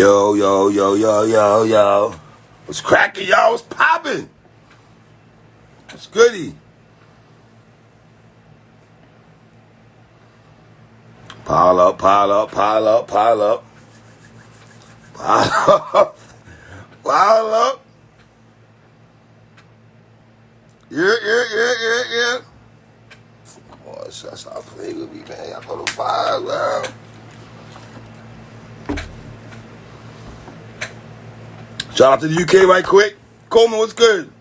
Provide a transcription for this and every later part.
Yo, yo, yo, yo, yo, yo. What's cracking, y'all? What's popping? What's goody? Pile up, pile up, pile up, pile up. Pile up. Pile up. Yeah. Oh, that's how I play with me, man. Y'all go to fire, man. Shout out to the UK right quick. Coleman, what's good?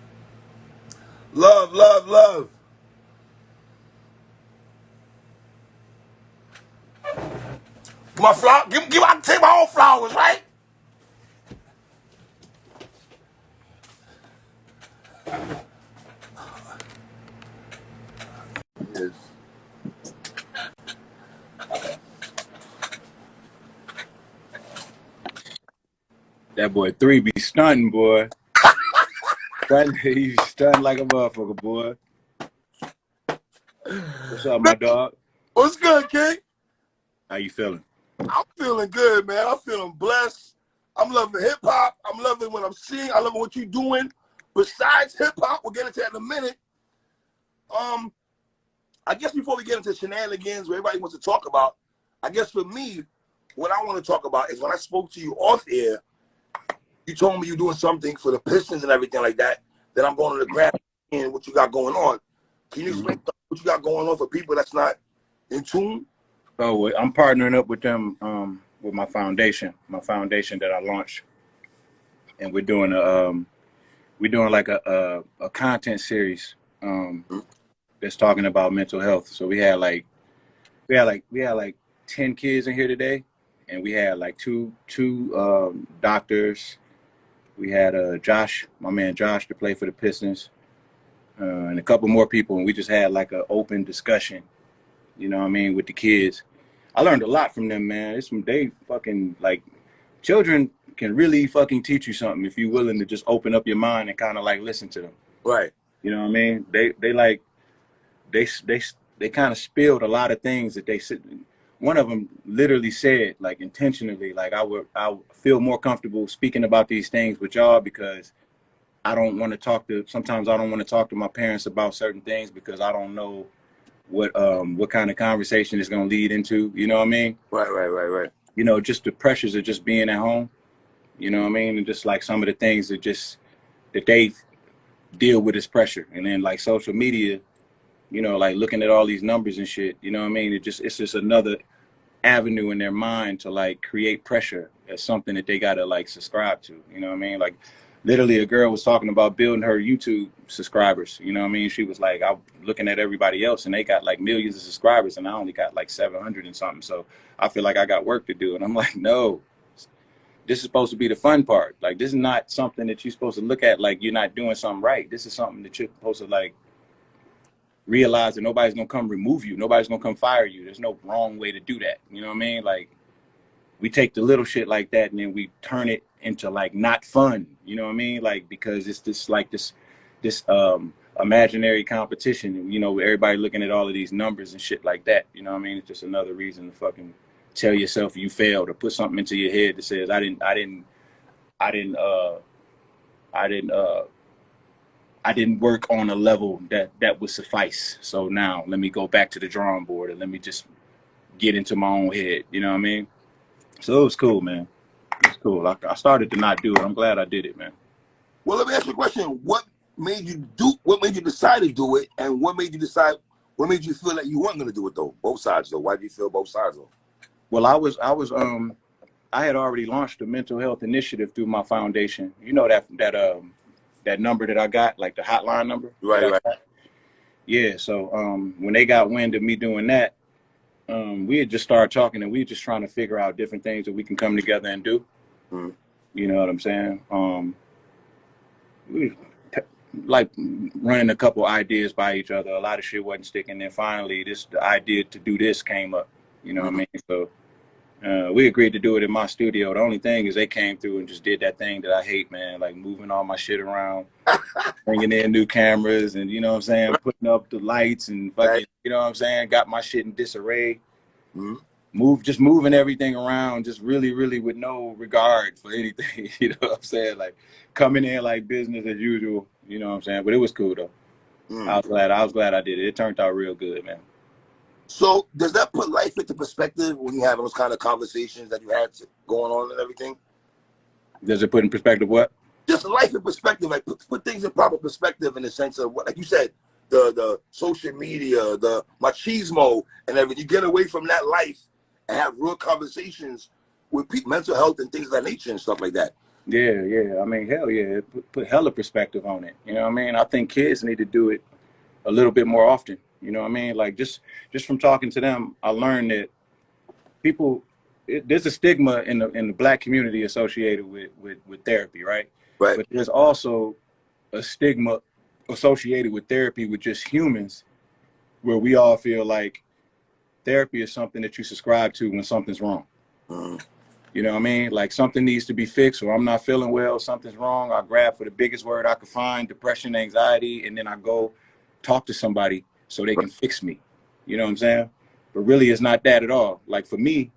Love, love, love. My flower, I take my own flowers, right? Yes. That boy 3 be stunting, boy. He stunned like a motherfucker, boy. What's up, my dog? What's good, King? How you feeling? I'm feeling good, man. I'm feeling blessed. I'm loving hip hop. I'm loving what I'm seeing. I love what you're doing. Besides hip hop, we'll get into that in a minute. I guess before we get into shenanigans, where everybody wants to talk about, I guess for me, what I want to talk about is when I spoke to you off air, you told me you're doing something for the Pistons and everything like that. Then I'm going to the grab and what you got going on. Can you explain what you got going on for people that's not in tune? Oh, I'm partnering up with them with my foundation that I launched, and we're doing like a content series that's talking about mental health. So we had like 10 kids in here today, and we had like two doctors. We had Josh, my man Josh, to play for the Pistons, and a couple more people, and we just had like an open discussion, you know what I mean, with the kids. I learned a lot from them, man. They fucking, like, children can really fucking teach you something if you're willing to just open up your mind and kind of like listen to them. Right. You know what I mean? They kind of spilled a lot of things that they said. One of them literally said, like, intentionally, like, I feel more comfortable speaking about these things with y'all because I don't want to sometimes I don't want to talk to my parents about certain things because I don't know what kind of conversation it's going to lead into, you know what I mean? Right. You know, just the pressures of just being at home, you know what I mean? And just like some of the things that they deal with is pressure. And then like social media, you know, like looking at all these numbers and shit, you know what I mean? It's just another avenue in their mind to like create pressure as something that they gotta like subscribe to, you know what I mean? Like literally a girl was talking about building her YouTube subscribers, you know what I mean? She was like, I'm looking at everybody else and they got like millions of subscribers and I only got like 700 and something, so I feel like I got work to do. And I'm like, no, this is supposed to be the fun part. Like, this is not something that you're supposed to look at like you're not doing something right. This is something that you're supposed to like realize that nobody's gonna come remove you, nobody's gonna come fire you. There's no wrong way to do that, you know what I mean? Like, we take the little shit like that and then we turn it into like not fun, you know what I mean? Like, because it's this imaginary competition, you know, everybody looking at all of these numbers and shit like that, you know what I mean? It's just another reason to fucking tell yourself you failed or put something into your head that says I didn't work on a level that would suffice. So now let me go back to the drawing board and let me just get into my own head, you know what I mean? So it was cool, man. It's cool. I started to not do it. I'm glad I did it, man. Well, let me ask you a question. What made you decide to do it, and what made you feel that you weren't going to do it though? Both sides though. Why did you feel both sides though? Well, I had already launched a mental health initiative through my foundation. You know that number that I got, like the hotline number. Right. Yeah. So when they got wind of me doing that, we had just started talking and we were just trying to figure out different things that we can come together and do. Mm-hmm. You know what I'm saying? We like running a couple ideas by each other. A lot of shit wasn't sticking. And finally, the idea to do this came up. You know what I mean? So we agreed to do it in my studio. The only thing is they came through and just did that thing that I hate, man. Like moving all my shit around, bringing in new cameras, and you know what I'm saying, putting up the lights and fucking, you know what I'm saying, got my shit in disarray. Mm-hmm. just moving everything around, just really with no regard for anything. You know what I'm saying? Like coming in like business as usual. You know what I'm saying? But it was cool though. I was glad I did it. It turned out real good, man. So does that put life into perspective when you have those kind of conversations that you had going on and everything? Does it put in perspective what? Just life in perspective, like put things in proper perspective in the sense of what, like you said, the social media, the machismo and everything. You get away from that life and have real conversations with people, mental health and things of that nature and stuff like that. Yeah. I mean, hell yeah, it put hella perspective on it. You know what I mean? I think kids need to do it a little bit more often. You know what I mean? Like just from talking to them, I learned that people, there's a stigma in the Black community associated with therapy, right? Right. But there's also a stigma associated with therapy with just humans, where we all feel like therapy is something that you subscribe to when something's wrong. You know what I mean? Like something needs to be fixed, or I'm not feeling well, something's wrong. I grab for the biggest word I could find, depression, anxiety, and then I go talk to somebody so they can fix me. You know what I'm saying? But really it's not that at all. Like for me,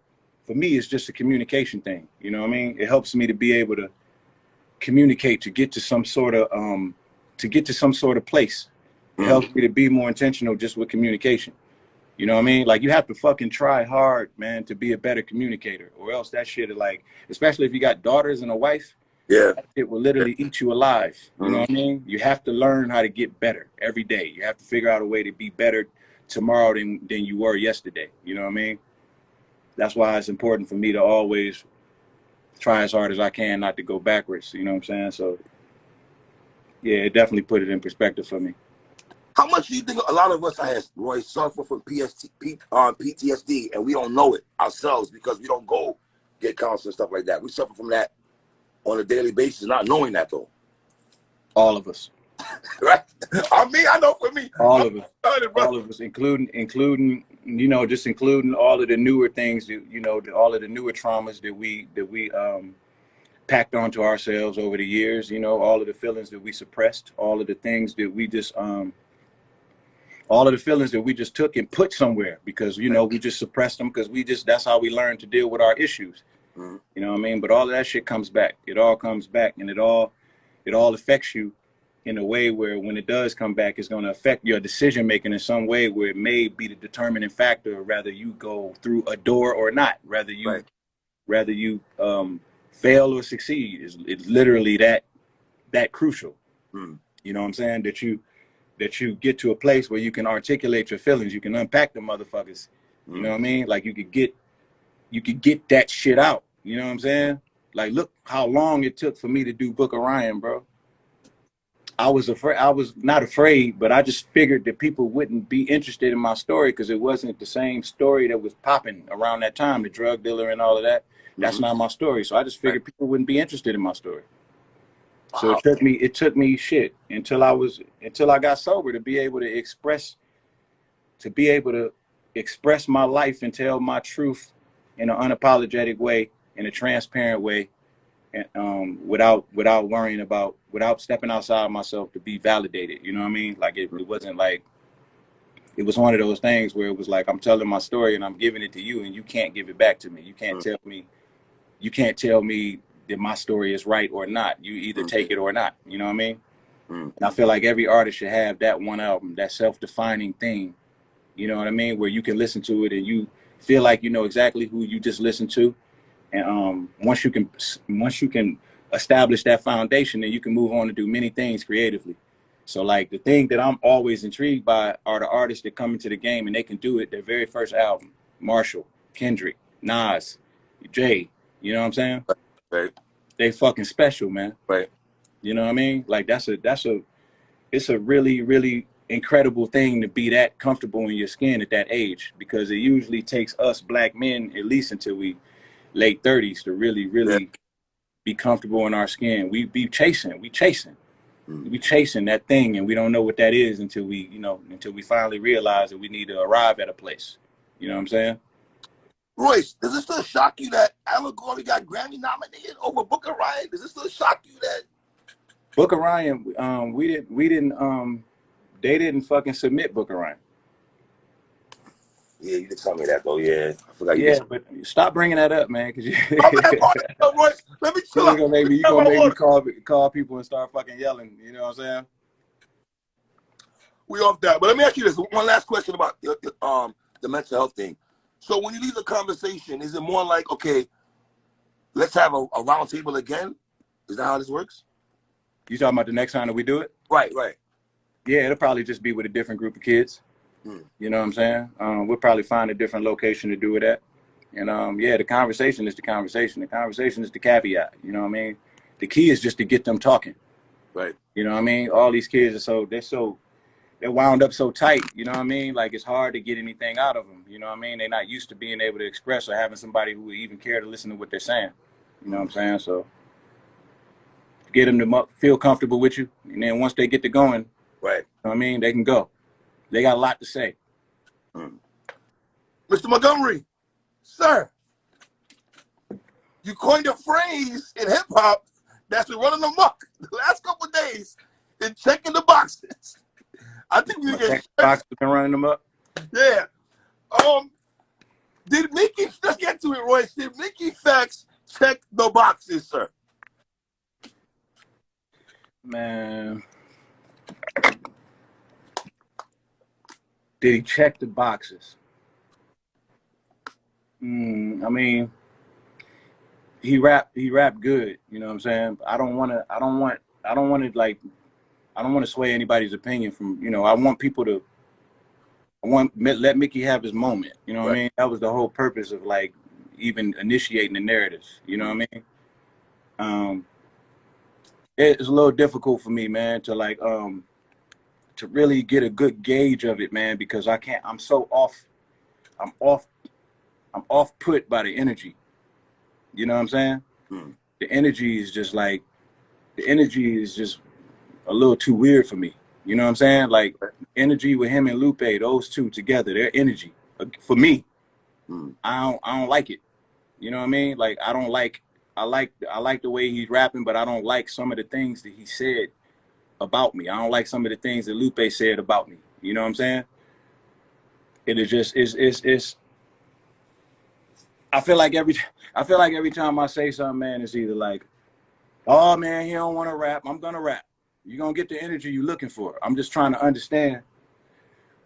it's just a communication thing. You know what I mean? It helps me to be able to communicate, to get to some sort of place. It helps me to be more intentional just with communication. You know what I mean? Like you have to fucking try hard, man, to be a better communicator, or else that shit is like, especially if you got daughters and a wife, it will literally eat you alive. You know what I mean? You have to learn how to get better every day. You have to figure out a way to be better tomorrow than you were yesterday. You know what I mean? That's why it's important for me to always try as hard as I can not to go backwards. You know what I'm saying? So yeah, it definitely put it in perspective for me. How much do you think a lot of us, Royce, suffer from PTSD and we don't know it ourselves because we don't go get counseling and stuff like that? We suffer from that on a daily basis, not knowing that though. All of us. Right? I mean, I know for me. All of us, including, you know, just including all of the newer things, you know, all of the newer traumas that we packed onto ourselves over the years, you know, all of the feelings that we suppressed, all of the things that we just, all of the feelings that we just took and put somewhere because, you know, we just suppressed them because that's how we learned to deal with our issues. You know what I mean? But all of that shit comes back. It all comes back, and it all affects you in a way where when it does come back, it's going to affect your decision making in some way where it may be the determining factor, whether you go through a door or not, whether you fail or succeed. It's literally that crucial. You know what I'm saying? That you get to a place where you can articulate your feelings, you can unpack the motherfuckers. You know what I mean? Like you could get that shit out. You know what I'm saying? Like look how long it took for me to do Book of Ryan, bro. I was not afraid, but I just figured that people wouldn't be interested in my story because it wasn't the same story that was popping around that time, the drug dealer and all of that. That's not my story. So I just figured people wouldn't be interested in my story. So it took me shit until I got sober to be able to express my life and tell my truth in an unapologetic way, in a transparent way, and without stepping outside myself to be validated. You know what I mean? Like it wasn't like, it was one of those things where it was like, I'm telling my story and I'm giving it to you and you can't give it back to me. You can't tell me that my story is right or not. You either take it or not. You know what I mean? And I feel like every artist should have that one album, that self-defining thing. You know what I mean? Where you can listen to it and you feel like you know exactly who you just listened to. And once you can establish that foundation, then you can move on to do many things creatively. So like the thing that I'm always intrigued by are the artists that come into the game and they can do it their very first album. Marshall, Kendrick, Nas, Jay, you know what I'm saying? Right. They fucking special, man. Right. You know what I mean? Like it's a really, really incredible thing to be that comfortable in your skin at that age, because it usually takes us black men at least until we late 30s to really, really be comfortable in our skin. We chasing that thing, and we don't know what that is until we finally realize that we need to arrive at a place. You know what I'm saying? Royce, does it still shock you that Allegory got Grammy nominated over Book of Ryan? Does it still shock you that Book of Ryan, they didn't fucking submit Book of Ryan. Yeah, you did tell me that though. Yeah, I forgot you Yeah, did. but stop bringing that up, man, because My bad, partner, Royce. Let me chill you're out. gonna make me, you Have gonna my make me order. call people and start fucking yelling. You know what I'm saying? We off that. But let me ask you this. One last question about the mental health thing. So when you leave the conversation, is it more like, okay, let's have a round table again? Is that how this works? You talking about the next time that we do it? Right, right. Yeah, it'll probably just be with a different group of kids. You know what I'm saying? We'll probably find a different location to do it at. And yeah, the conversation is the conversation. The conversation is the caveat. You know what I mean? The key is just to get them talking. Right. You know what I mean? All these kids are they're wound up so tight. You know what I mean? Like it's hard to get anything out of them. You know what I mean? They're not used to being able to express or having somebody who would even care to listen to what they're saying. You know what I'm saying? So get them to feel comfortable with you, and then once they get to going, right. You know what I mean? They can go. They got a lot to say. Mr. Montgomery, sir, you coined a phrase in hip hop that's been running amok the last couple of days in checking the boxes. I think we get boxes been running them up. Yeah. Did Mickey? Let's get to it, Royce. Did Mickey Factz check the boxes, sir? Man, did he check the boxes? I mean, he rapped good. You know what I'm saying? I don't want to sway anybody's opinion from, you know, I want let Mickey have his moment. You know what I mean? That was the whole purpose of like even initiating the narratives. You know what I mean? It's a little difficult for me, man, to like to really get a good gauge of it, man, because I'm so off. I'm off put by the energy. You know what I'm saying? The energy is just a little too weird for me. You know what I'm saying? Like energy with him and Lupe, those two together, their energy for me, I don't like it. You know what I mean? Like I like the way he's rapping, but I don't like some of the things that he said about me. I don't like some of the things that Lupe said about me. You know what I'm saying? It is just it's I feel like every time I say something, man, it's either like, oh man, he don't want to rap. I'm gonna rap. You're gonna get the energy you're looking for. I'm just trying to understand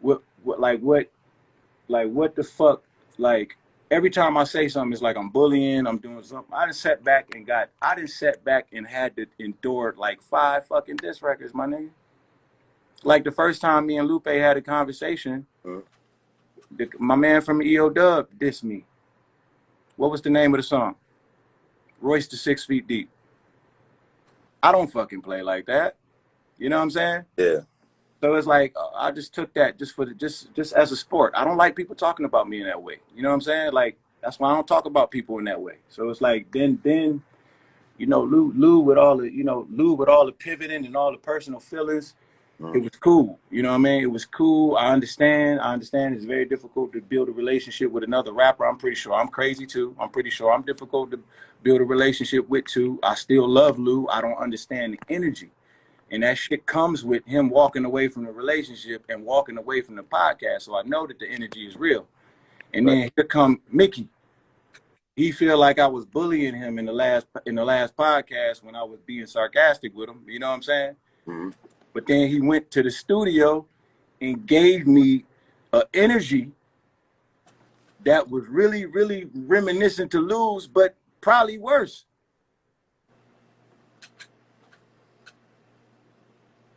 what the fuck, like every time I say something, it's like I'm bullying, I'm doing something. I done sat back and had to endure like 5 fucking diss records, my nigga. Like the first time me and Lupe had a conversation, my man from EO Dub dissed me. What was the name of the song? Royce the 6 Feet Deep. I don't fucking play like that. You know what I'm saying? Yeah. So it's like I just took that just as a sport. I don't like people talking about me in that way. You know what I'm saying? Like that's why I don't talk about people in that way. So it's like then you know Lou with all the pivoting and all the personal feelings. It was cool. You know what I mean? It was cool. I understand it's very difficult to build a relationship with another rapper. I'm pretty sure I'm crazy too. I'm pretty sure I'm difficult to build a relationship with too. I still love Lou. I don't understand the energy. And that shit comes with him walking away from the relationship and walking away from the podcast. So I know that the energy is real. And then here come Mickey. He feel like I was bullying him in the last podcast when I was being sarcastic with him. You know what I'm saying? But then he went to the studio and gave me an energy that was really, really reminiscent to Lou's, but probably worse.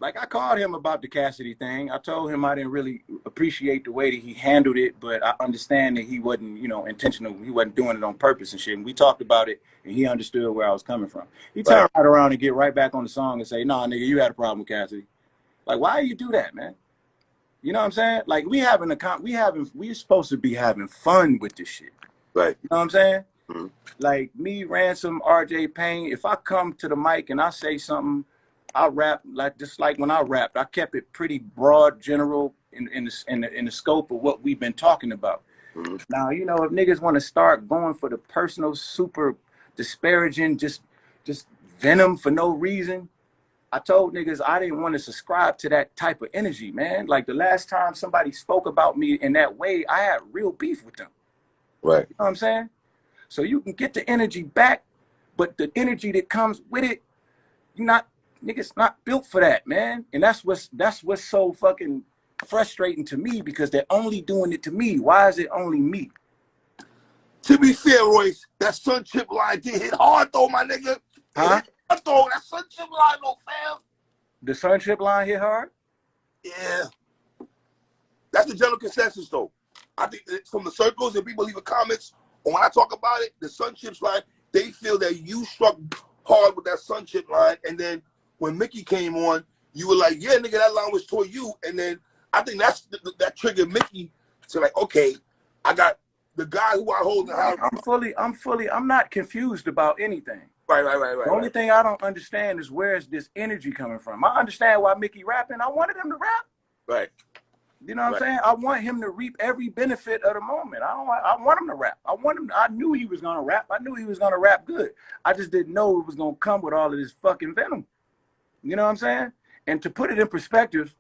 Like I called him about the Cassidy thing. I told him I didn't really appreciate the way that he handled it, but I understand that he wasn't, you know, intentional. He wasn't doing it on purpose and shit. And we talked about it, and he understood where I was coming from. He turned right around and get right back on the song and say, "Nah, nigga, you had a problem with Cassidy." Like, why do you do that, man? You know what I'm saying? Like we're supposed to be having fun with this shit. Right. You know what I'm saying? Like me, Ransom, RJ Payne, if I come to the mic and I say something, I rap just like when I rapped, I kept it pretty broad, general in the scope of what we've been talking about. Now, you know, if niggas want to start going for the personal, super disparaging, just venom for no reason, I told niggas I didn't want to subscribe to that type of energy, man. Like the last time somebody spoke about me in that way, I had real beef with them. Right. You know what I'm saying? So you can get the energy back, but the energy that comes with it, niggas not built for that, man. And that's what's so fucking frustrating to me, because they're only doing it to me. Why is it only me? To be fair, Royce, that sun chip line did hit hard though, my nigga. Huh? That sun chip line though, fam. The sun chip line hit hard? Yeah. That's the general consensus though. I think from the circles and people leaving comments, or when I talk about it, the sun chips line, they feel that you struck hard with that sun chip line, and then when Mickey came on, you were like, yeah, nigga, that line was toward you. And then I think that triggered Mickey to like, okay, I got the guy who I hold in the house. I'm not confused about anything. Right. The only thing I don't understand is where is this energy coming from? I understand why Mickey rapping. I wanted him to rap. Right. You know what I'm saying? I want him to reap every benefit of the moment. I want him to rap. I knew he was gonna rap. I knew he was gonna rap good. I just didn't know it was gonna come with all of this fucking venom. You know what I'm saying? And to put it in perspective,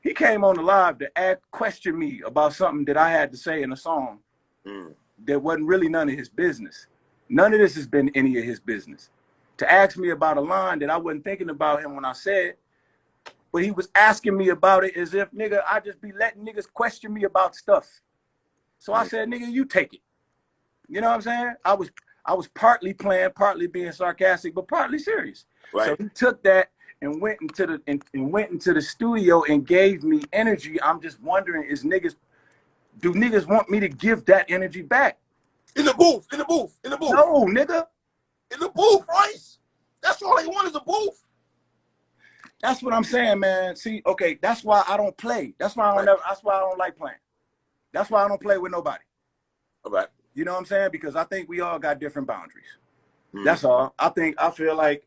he came on the live to question me about something that I had to say in a song that wasn't really none of his business. None of this has been any of his business. To ask me about a line that I wasn't thinking about him when I said, but he was asking me about it as if, nigga, I just be letting niggas question me about stuff. So I said, nigga, you take it. You know what I'm saying? I was partly playing, partly being sarcastic, but partly serious. Right. So he took that and went into the studio and gave me energy. I'm just wondering, do niggas want me to give that energy back? In the booth. No, nigga. In the booth, Royce. That's all they want is a booth. That's what I'm saying, man. See, okay, that's why I don't play. That's why that's why I don't like playing. That's why I don't play with nobody. All right. You know what I'm saying? Because I think we all got different boundaries. That's all. I feel like,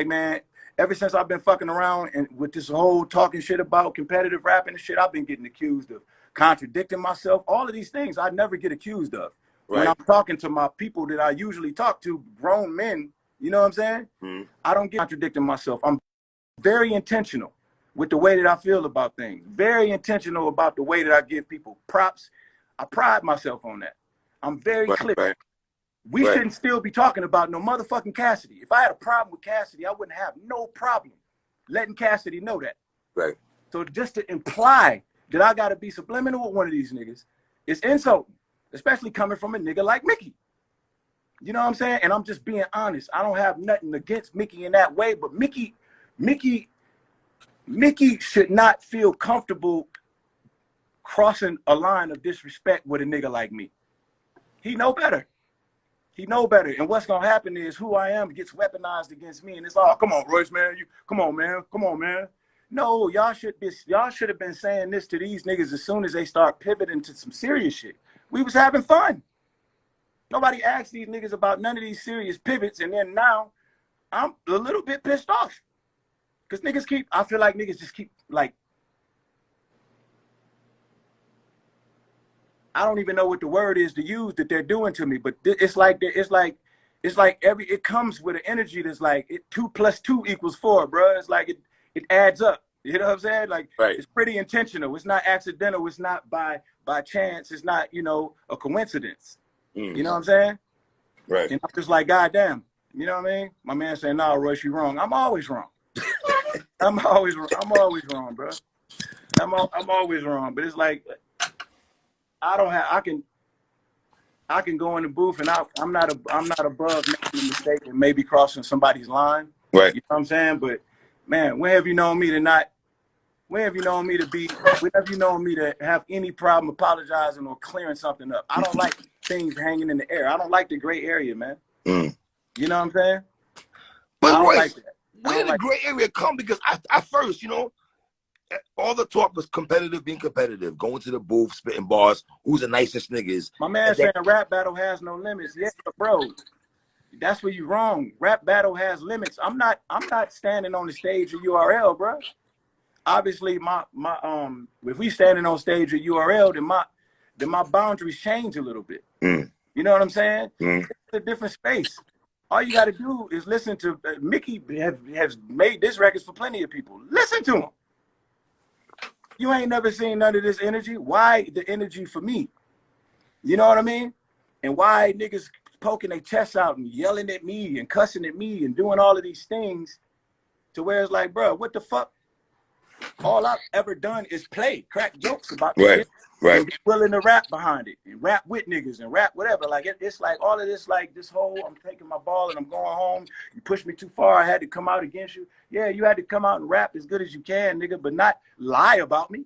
man, ever since I've been fucking around and with this whole talking shit about competitive rapping and shit, I've been getting accused of contradicting myself. All of these things I never get accused of. Right. When I'm talking to my people that I usually talk to, grown men, you know what I'm saying? I don't get contradicting myself. I'm very intentional with the way that I feel about things. Very intentional about the way that I give people props. I pride myself on that. I'm very clear. Right. We shouldn't still be talking about no motherfucking Cassidy. If I had a problem with Cassidy, I wouldn't have no problem letting Cassidy know that. Right. So just to imply that I got to be subliminal with one of these niggas is insulting, especially coming from a nigga like Mickey. You know what I'm saying? And I'm just being honest. I don't have nothing against Mickey in that way, but Mickey should not feel comfortable crossing a line of disrespect with a nigga like me. He know better. He know better. And what's gonna happen is who I am gets weaponized against me, and it's all, come on, Royce, man. Come on, man. No, y'all should have been saying this to these niggas as soon as they start pivoting to some serious shit. We was having fun. Nobody asked these niggas about none of these serious pivots, and then now I'm a little bit pissed off. Because I feel like niggas just keep, like, I don't even know what the word is to use that they're doing to me, but it comes with an energy that's like 2 + 2 = 4, bro. It's like it adds up. You know what I'm saying? Like, It's pretty intentional. It's not accidental. It's not by chance. It's not, a coincidence. You know what I'm saying? Right. And I'm just like, goddamn. You know what I mean? My man saying, "Nah, Royce, you wrong." I'm always wrong. I'm always wrong, bro. I'm always wrong. But it's like, I can go in the booth and I'm not above making a mistake and maybe crossing somebody's line. Right. You know what I'm saying? But man, when have you known me to have any problem apologizing or clearing something up? I don't like things hanging in the air. I don't like the gray area, man. You know what I'm saying? But I don't Royce, like that. where did the gray area come? Because at first, all the talk was being competitive, going to the booth, spitting bars, who's the nicest niggas. My man saying rap battle has no limits. Yeah, bro, that's where you wrong. Rap battle has limits. I'm not standing on the stage of URL, bro. Obviously, if we standing on stage at URL, then my boundaries change a little bit. You know what I'm saying? It's a different space. All you got to do is listen to Mickey has made this records for plenty of people. Listen to him. You ain't never seen none of this energy. Why the energy for me? You know what I mean? And why niggas poking their chests out and yelling at me and cussing at me and doing all of these things to where it's like, bro, what the fuck? All I've ever done is play, crack jokes about the shit. And be willing to rap behind it and rap with niggas and rap whatever. Like it's like all of this, like this whole I'm taking my ball and I'm going home. You pushed me too far. I had to come out against you. Yeah, you had to come out and rap as good as you can, nigga, but not lie about me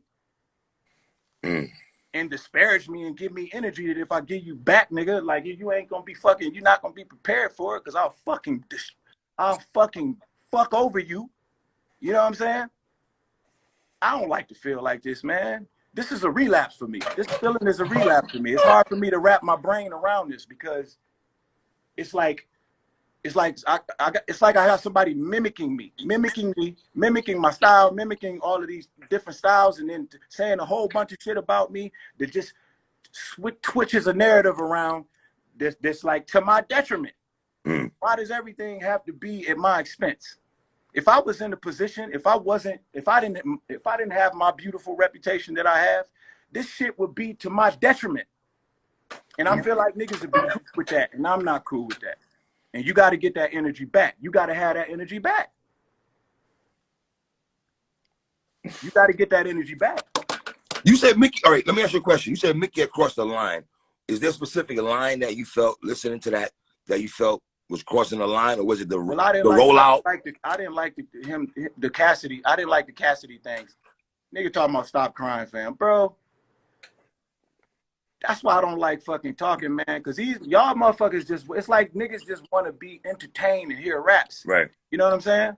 and disparage me and give me energy that if I give you back, nigga, like you ain't gonna be fucking, you're not gonna be prepared for it because I'll fucking fuck over you. You know what I'm saying? I don't like to feel like this, man. This is a relapse for me. This feeling is a relapse for me. It's hard for me to wrap my brain around this because it's like I have somebody mimicking my style, mimicking all of these different styles, and then saying a whole bunch of shit about me that just twitches a narrative around this like to my detriment. Why does everything have to be at my expense? If I was in a position, if I didn't have my beautiful reputation that I have, this shit would be to my detriment. And I feel like niggas would be cool with that, and I'm not cool with that. And you got to get that energy back. You got to have that energy back. You got to get that energy back. You said Mickey, all right, let me ask you a question. You said Mickey had crossed the line. Is there a specific line that you felt listening to that you felt was crossing the line, or was it the rollout? I didn't like the Cassidy. I didn't like the Cassidy things. Nigga talking about stop crying, fam, bro. That's why I don't like fucking talking, man. Because y'all motherfuckers just, it's like niggas just want to be entertained and hear raps. Right. You know what I'm saying?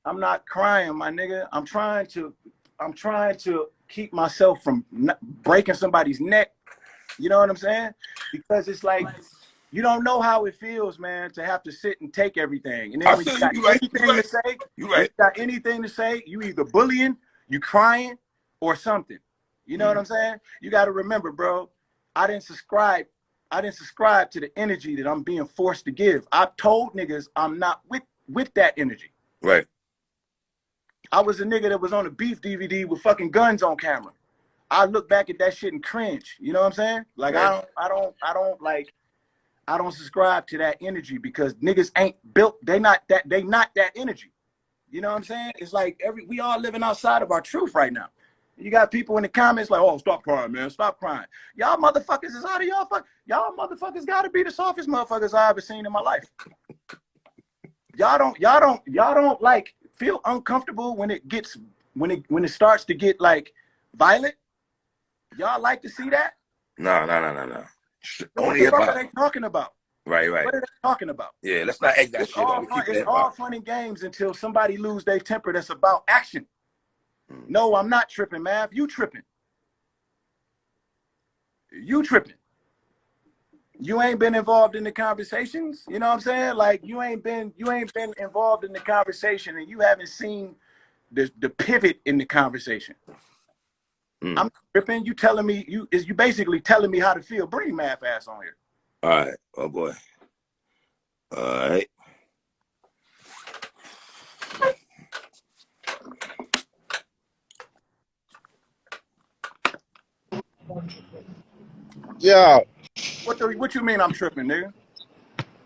I'm not crying, my nigga. I'm trying to keep myself from breaking somebody's neck. You know what I'm saying? Because it's like, you don't know how it feels, man, to have to sit and take everything. And then when you got anything to say, you got anything to say, you either bullying, you crying, or something. You know what I'm saying? You got to remember, bro, I didn't subscribe to the energy that I'm being forced to give. I told niggas I'm not with that energy. Right. I was a nigga that was on a beef DVD with fucking guns on camera. I look back at that shit and cringe. You know what I'm saying? Like, right. I don't subscribe to that energy because niggas ain't built. They not that energy. You know what I'm saying? It's like we all living outside of our truth right now. You got people in the comments like, oh, stop crying, man. Stop crying. Y'all motherfuckers is out of y'all motherfuckers gotta be the softest motherfuckers I ever seen in my life. Y'all don't like feel uncomfortable when it starts to get like violent. Y'all like to see that? No. What the fuck are they talking about? Right. What are they talking about? Yeah, let's not egg that shit up. It's all fun and games until somebody lose their temper that's about action. No, I'm not tripping, Math. You tripping. You tripping. You ain't been involved in the conversations. You know what I'm saying? Like you ain't been involved in the conversation, and you haven't seen the pivot in the conversation. I'm tripping. You telling me you basically telling me how to feel. Bring Math ass on here. All right. Oh boy. All right. Yeah. What you mean I'm tripping, nigga?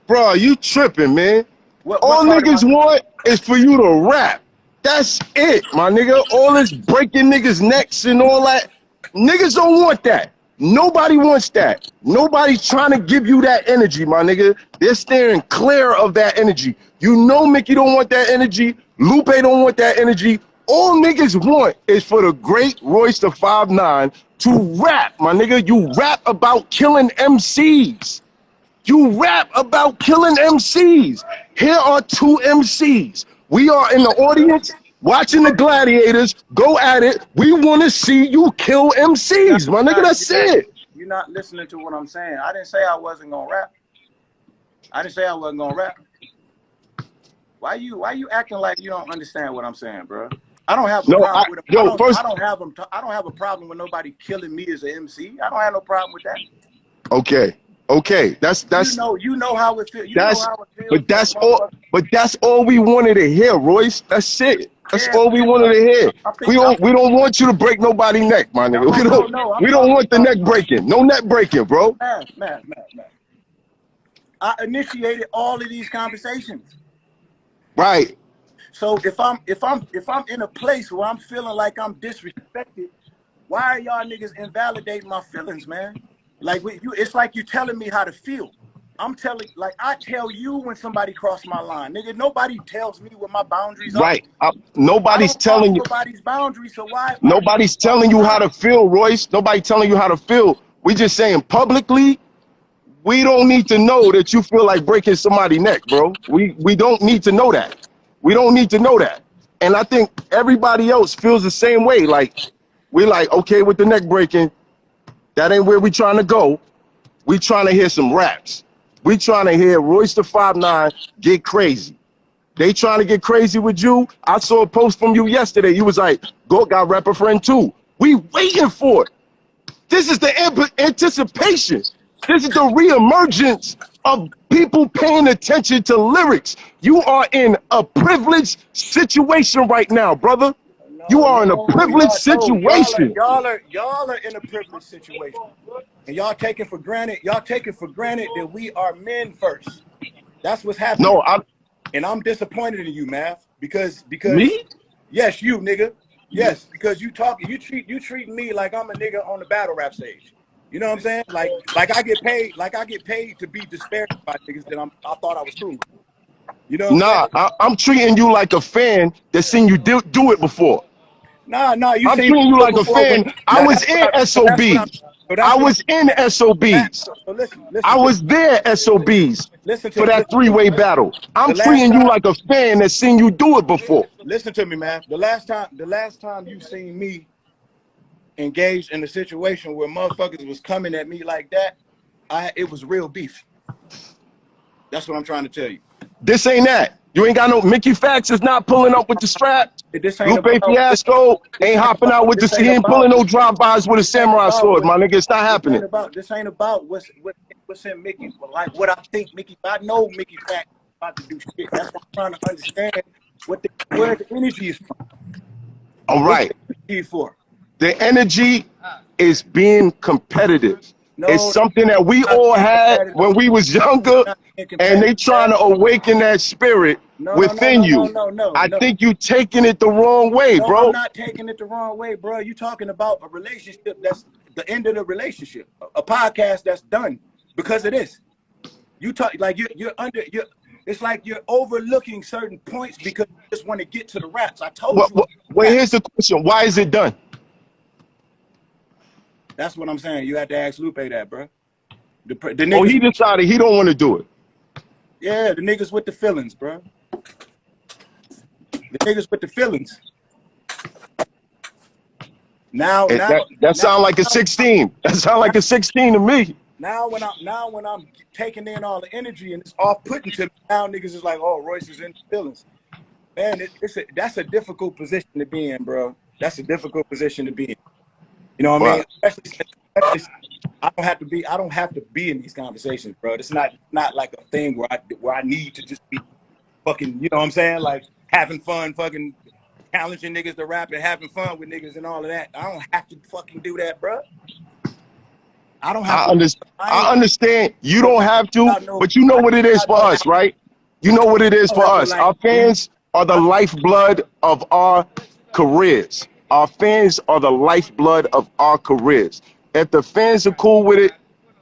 Bro, you tripping, man. All niggas want is for you to rap. That's it, my nigga. All this breaking niggas' necks and all that. Niggas don't want that. Nobody wants that. Nobody's trying to give you that energy, my nigga. They're steering clear of that energy. You know Mickey don't want that energy. Lupe don't want that energy. All niggas want is for the great Royce the 5'9" to rap, my nigga. You rap about killing MCs. You rap about killing MCs. Here are two MCs. We are in the audience watching the gladiators go at it. We want to see you kill MCs, my nigga. That's it. You're not listening to what I'm saying. I didn't say I wasn't gonna rap. I didn't say I wasn't gonna rap. Why you acting like you don't understand what I'm saying, bro? I don't have a problem with I don't have a problem with nobody killing me as an MC. I don't have no problem with that. Okay. Okay, that's you know how it feels. But that's all we wanted to hear, Royce. That's it. That's all we wanted to hear. We don't want you to break nobody's neck, my nigga. We don't want the neck breaking. No neck breaking, bro. Man. I initiated all of these conversations. Right. So if I'm in a place where I'm feeling like I'm disrespected, why are y'all niggas invalidating my feelings, man? Like it's like you telling me how to feel. I tell you when somebody crossed my line, nigga. Nobody tells me what my boundaries are. Right. Nobody's telling you. Nobody's boundaries. So why? Nobody's telling you how to feel, Royce. Nobody telling you how to feel. We just saying publicly. We don't need to know that you feel like breaking somebody's neck, bro. We don't need to know that. We don't need to know that. And I think everybody else feels the same way. Like, we're like, okay, with the neck breaking, that ain't where we trying to go. We trying to hear some raps. We trying to hear Royce the 5'9" get crazy. They trying to get crazy with you. I saw a post from you yesterday. You was like, go got rapper friend too. We waiting for it. This is the anticipation. This is the reemergence of people paying attention to lyrics. You are in a privileged situation right now, brother. You are in a privileged situation. Y'all are in a privileged situation. And y'all taking for granted that we are men first. That's what's happening. No, and I'm disappointed in you, Math, because me? Yes, you nigga. Yes, because you treating me like I'm a nigga on the battle rap stage. You know what I'm saying? Like I get paid to be disparaged by niggas that I thought I was cool. You know what I'm treating you like a fan that's seen you do it before. Nah, you I'm treating you like a fan. I was in SOBs. I was in SOBs. I was there SOBs for that three-way battle. I'm treating you like a fan that's seen you do it before. Listen to me, man. The last time you seen me engaged in a situation where motherfuckers was coming at me like that, it was real beef. That's what I'm trying to tell you. This ain't that. You ain't got no Mickey Factz is not pulling up with the strap. Lupe Fiasco ain't hopping out with he ain't pulling no drive-bys with a samurai sword, my nigga. It's not happening. This ain't about what's in Mickey, but like what I think Mickey. I know Mickey Factz about to do shit. That's what I'm trying to understand where the energy is from. All right. What's the energy for? The energy is being competitive. No, it's something that we all had when we was younger, and they trying to awaken that spirit within you. I think you taking it the wrong way, bro. I'm not taking it the wrong way, bro. You talking about a relationship that's the end of the relationship, a podcast that's done because of this. You talk like you're it's like you're overlooking certain points because you just want to get to the raps. I told you. Well, here's the question: why is it done? That's what I'm saying. You have to ask Lupe that, bro. The niggas, he decided he don't want to do it. Yeah, the niggas with the feelings, bro. The niggas with the feelings. Now that sound like a 16. That sound like a 16 to me. Now when I'm taking in all the energy and it's off-putting to me, now niggas is like, oh, Royce is in the feelings. Man, that's a difficult position to be in, bro. That's a difficult position to be in. You know what I mean? Especially, I don't have to be in these conversations, bro. It's not like a thing where I need to just be fucking, you know what I'm saying? Like having fun, fucking challenging niggas to rap and having fun with niggas and all of that. I don't have to fucking do that, bro. I don't have I understand you don't have to, but you know what it is for us, right? You know what it is for us. Our fans are the lifeblood of our careers. Our fans are the lifeblood of our careers. If the fans are cool with it,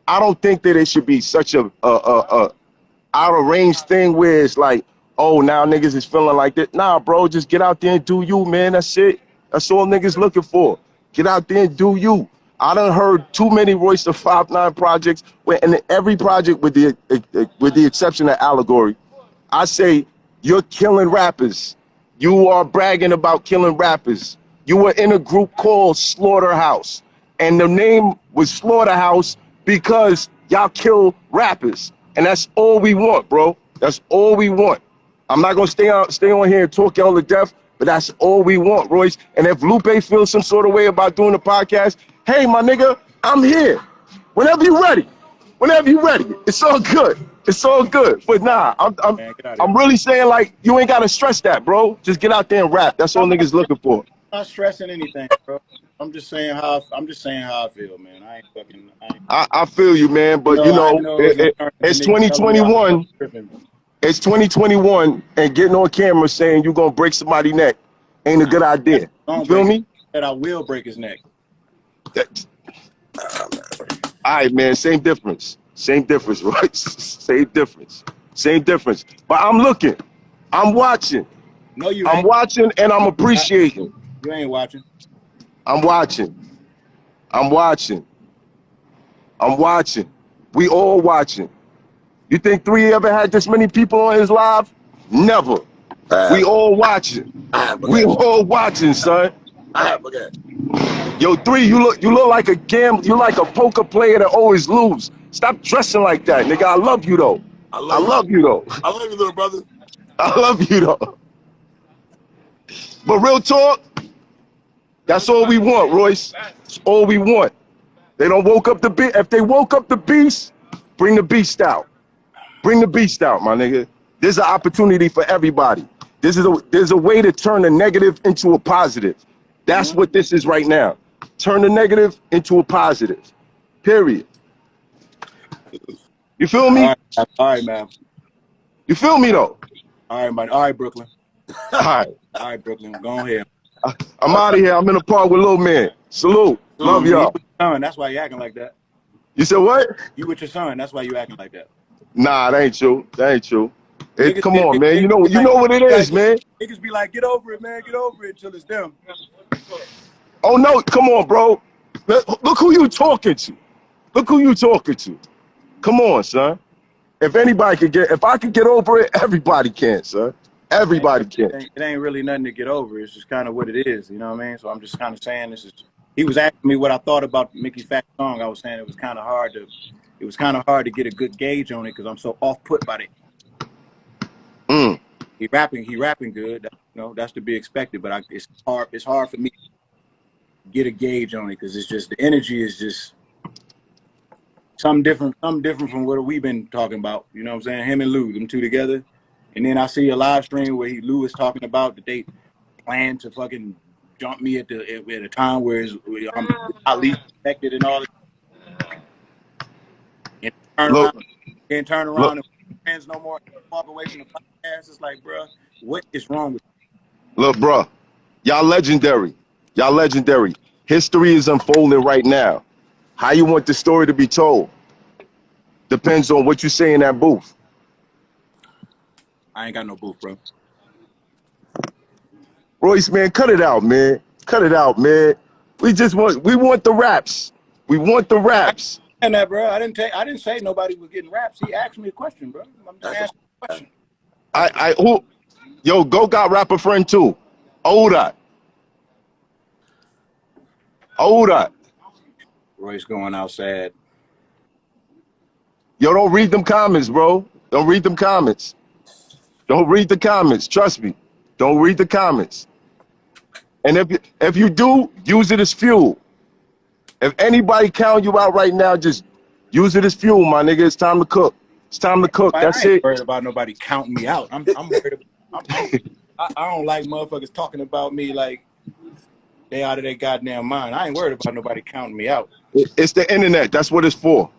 I don't think that it should be such a out of range thing where it's like, oh, now niggas is feeling like that. Nah, bro, just get out there and do you, man. That's it. That's all niggas looking for. Get out there and do you. I done heard too many Royce the 5'9" projects, and every project with the exception of Allegory, I say you're killing rappers. You are bragging about killing rappers. You were in a group called Slaughterhouse, and the name was Slaughterhouse because y'all kill rappers, and that's all we want, bro. That's all we want. I'm not gonna stay on here and talk y'all to death, but that's all we want, Royce. And if Lupe feels some sort of way about doing the podcast, hey, my nigga, I'm here. Whenever you're ready. Whenever you ready. It's all good. It's all good. But nah, Man, get out of I'm here. really saying like you ain't gotta stress that, bro. Just get out there and rap. That's all niggas looking for. I'm not stressing anything, bro. I'm just saying how I feel, man. I feel you, man. But you I know, know it's gonna turn it's into niggas telling me I'm 2021. tripping. It's 2021, and getting on camera saying you're gonna break somebody's neck ain't a good idea. You feel me? That I will break his neck. All right, man. Same difference. Same difference, right? Same difference. Same difference. But I'm looking. I'm watching. No, you I'm ain't. watching, and I'm appreciating. You ain't watching. I'm watching. I'm watching. I'm watching. We all watching. You think 3 ever had this many people on his live? Never. We all watching. We all watching, son. I have again. Yo, 3, you look like a you like a poker player that always lose. Stop dressing like that, nigga. I love you though. I love you though. I love you, little brother. I love you though. But real talk, that's all we want, Royce. That's all we want. They don't woke up the beast. If they woke up the beast, bring the beast out. Bring the beast out, my nigga. There's an opportunity for everybody. There's a way to turn a negative into a positive. That's what this is right now. Turn the negative into a positive. Period. You feel me? All right, man. You feel me though? All right, man. All right, Brooklyn. All right. All right, Brooklyn. Go ahead. I'm out of here. I'm in the park with Lil Man. Salute. Love y'all. You with your son. That's why you acting like that. You said what? You with your son. That's why you acting like that. Nah, that ain't true. That ain't true. Come Niggas, on, man. You know what it is, man. Niggas be like, get over it, man. Get over it till it's them. Oh no, come on, bro. Look who you talking to. Look who you talking to. Come on, son. If I could get over it, everybody can, son. Everybody can. It ain't really nothing to get over. It's just kind of what it is. You know what I mean? So I'm just kind of saying this is. He was asking me what I thought about Mickey Factz song. I was saying it was kind of hard to get a good gauge on it because I'm so off put by it. He rapping good. That's to be expected. But it's hard for me to get a gauge on it because it's just the energy is just something different from what we've been talking about. You know what I'm saying? Him and Lou, them two together. And then I see a live stream where Lou is talking about that they plan to fucking jump me at a time where I'm at least affected and all that. And turn around and fans no more walk away from the podcast. It's like, bro, what is wrong with you? Look, bro, y'all legendary. Y'all legendary. History is unfolding right now. How you want the story to be told depends on what you say in that booth. I ain't got no booth, bro. Royce, man, cut it out, man. Cut it out, man. We want the raps. We want the raps. And that, bro, I didn't say nobody was getting raps. He asked me a question, bro. I'm just asking a question. Yo, Go got rapper friend too. Oda. Royce going outside. Yo, don't read them comments, bro. Don't read them comments. Don't read the comments. Trust me. Don't read the comments. And if you do, use it as fuel. If anybody count you out right now, just use it as fuel, my nigga. It's time to cook. It's time to cook. That's it. I ain't worried about nobody counting me out. I'm worried about, I don't like motherfuckers talking about me like they out of their goddamn mind. I ain't worried about nobody counting me out. It's the internet. That's what it's for.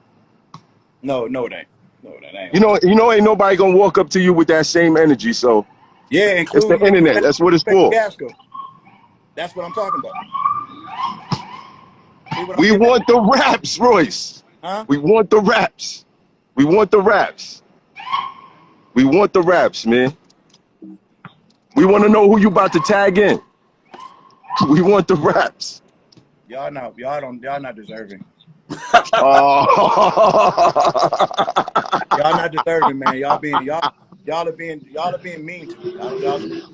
No, it ain't. No, that ain't. You know, ain't nobody gonna walk up to you with that same energy. So yeah, it's the internet. That's what it's for. That's what I'm talking about. We want the raps, Royce. Huh? We want the raps. We want the raps. We want the raps, man. We want to know who you about to tag in. We want the raps. Y'all not deserving. Oh. Y'all not deserving, man. Y'all are being mean to me.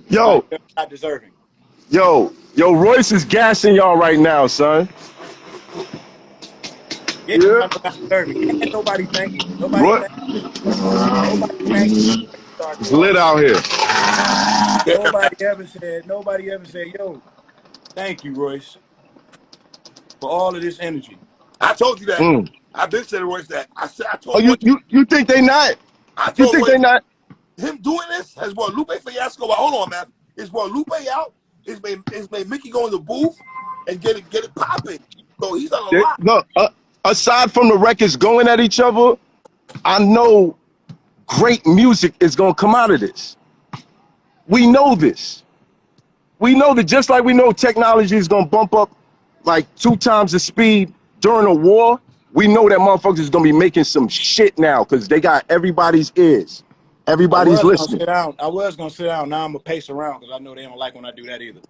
Y'all not deserving. Yo, Royce is gassing y'all right now, son. Yeah. Not deserving. Can't nobody thank you. Nobody thank you. It's lit out here. Nobody ever said, yo, thank you, Royce, for all of this energy. I told you that. I've been saying Royce that. I told you think they not? You think they not? Him doing this has brought Lupe Fiasco out. Hold on, man. It's brought Lupe out. It's made Mickey go in the booth and get it popping. So he's done a lot. Look, aside from the records going at each other, I know great music is gonna come out of this. We know this. We know that, just like we know technology is gonna bump up like 2 times the speed during a war. We know that motherfuckers is gonna be making some shit now because they got everybody's ears. Everybody's listening. I was gonna sit down. Now I'm gonna pace around because I know they don't like when I do that either.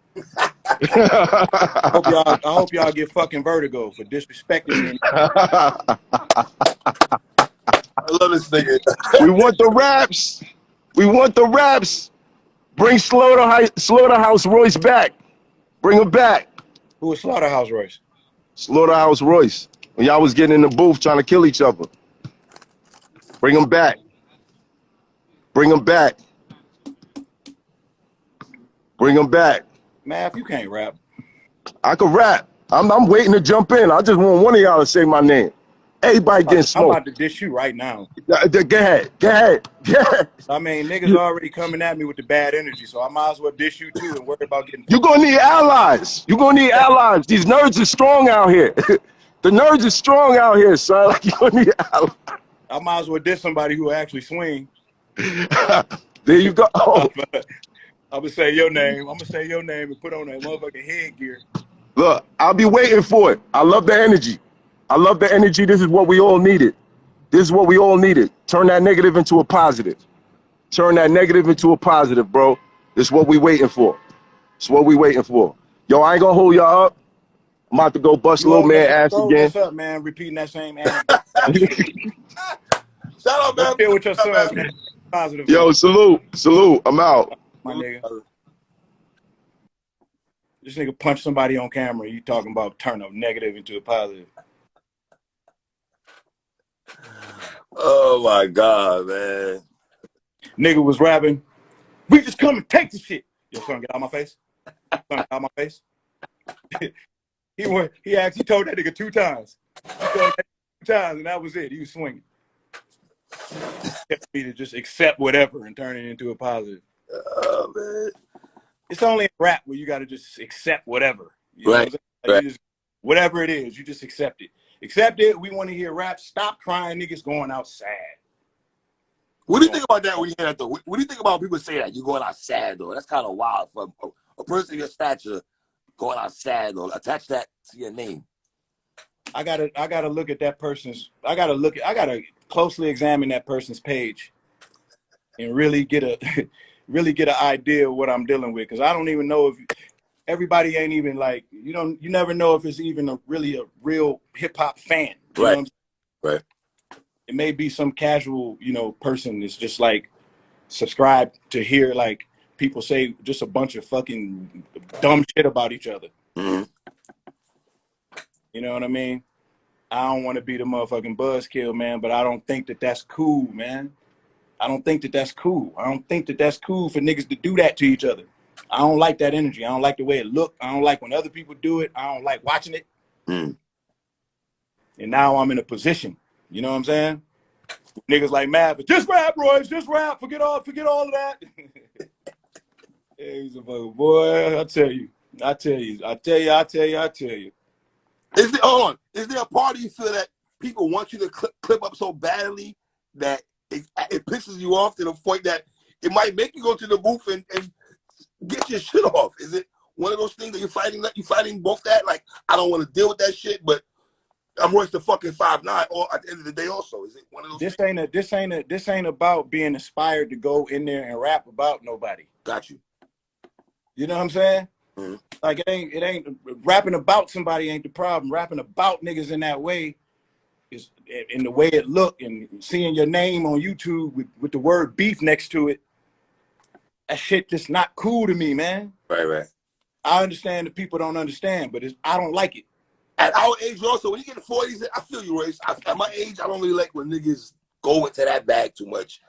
I hope y'all get fucking vertigo for disrespecting me. I love this nigga. We want the raps. We want the raps. Bring Slaughterhouse Royce back. Bring him back. Who was Slaughterhouse Royce? Slaughterhouse Royce. When y'all was getting in the booth trying to kill each other. Bring him back. Bring him back. Bring him back. Math, you can't rap. I can rap. I'm waiting to jump in. I just want one of y'all to say my name. Everybody getting smoked. I'm about to dish you right now. Go ahead. Go ahead. I mean, niggas already coming at me with the bad energy, so I might as well dish you too and worry about getting. You're gonna need allies. You're gonna need allies. These nerds are strong out here. The nerds are strong out here, son. Like, you're gonna need allies. I might as well dish somebody who actually swing. There you go. Oh. I'm gonna say your name. I'm gonna say your name and put on that motherfucking headgear. Look, I'll be waiting for it. I love the energy. I love the energy. This is what we all needed. This is what we all needed. Turn that negative into a positive. Turn that negative into a positive, bro. This is what we waiting for. It's what we waiting for. Yo, I ain't gonna hold y'all up. I'm about to go bust little man ass again. What's up, man? Repeating that same ass. Shout out, man. Deal with your son, man. Positive. Yo, salute. I'm out. My nigga. This nigga punched somebody on camera. You talking about turn a negative into a positive. Oh my God, man. Nigga was rapping. We just come and take the shit. Your son, get out my face. Son, get out my face. He told that nigga 2 times. He told that 2 times, and that was it. He was swinging. Kept me to just accept whatever and turn it into a positive. Oh man. It's only in rap where you got to just accept whatever. You know right. What I'm saying? Whatever it is, you just accept it. Accept it. We want to hear rap. Stop crying, niggas going out sad. What do you think about that when you hear that, though? What do you think about people say that? You're going out sad, though. That's kind of wild for a person of your stature going out sad, though. Attach that to your name. I gotta look at that person's. I gotta closely examine that person's page and really get an idea of what I'm dealing with. Because I don't even know if everybody ain't even like, you never know if it's even a real hip hop fan. You know what I'm saying? Right. It may be some casual, person that's just like subscribed to hear like people say just a bunch of fucking dumb shit about each other. Mm-hmm. You know what I mean? I don't want to be the motherfucking buzzkill, man, but I don't think that that's cool, man. I don't think that that's cool. I don't think that that's cool for niggas to do that to each other. I don't like that energy. I don't like the way it look. I don't like when other people do it. I don't like watching it. Mm. And now I'm in a position. You know what I'm saying? Niggas like Math, but just rap, Royce, just rap. Forget all of that. He's a fucking boy. I tell you. Is there a part of you feel that people want you to clip up so badly that it pisses you off to the point that it might make you go to the booth and get your shit off? Is it one of those things that you're fighting both that? Like, I don't want to deal with that shit, but I'm Royce the fucking 5'9", or at the end of the day also. Is it one of those This ain't about being inspired to go in there and rap about nobody. Got you. You know what I'm saying? Mm-hmm. Like it ain't rapping about somebody ain't the problem. Rapping about niggas in that way is in the way it look, and seeing your name on YouTube with the word beef next to it. That shit just not cool to me, man. Right. I understand that people don't understand, but I don't like it. At our age also, when you get in the 40s, I feel you, Royce. At my age, I don't really like when niggas go into that bag too much.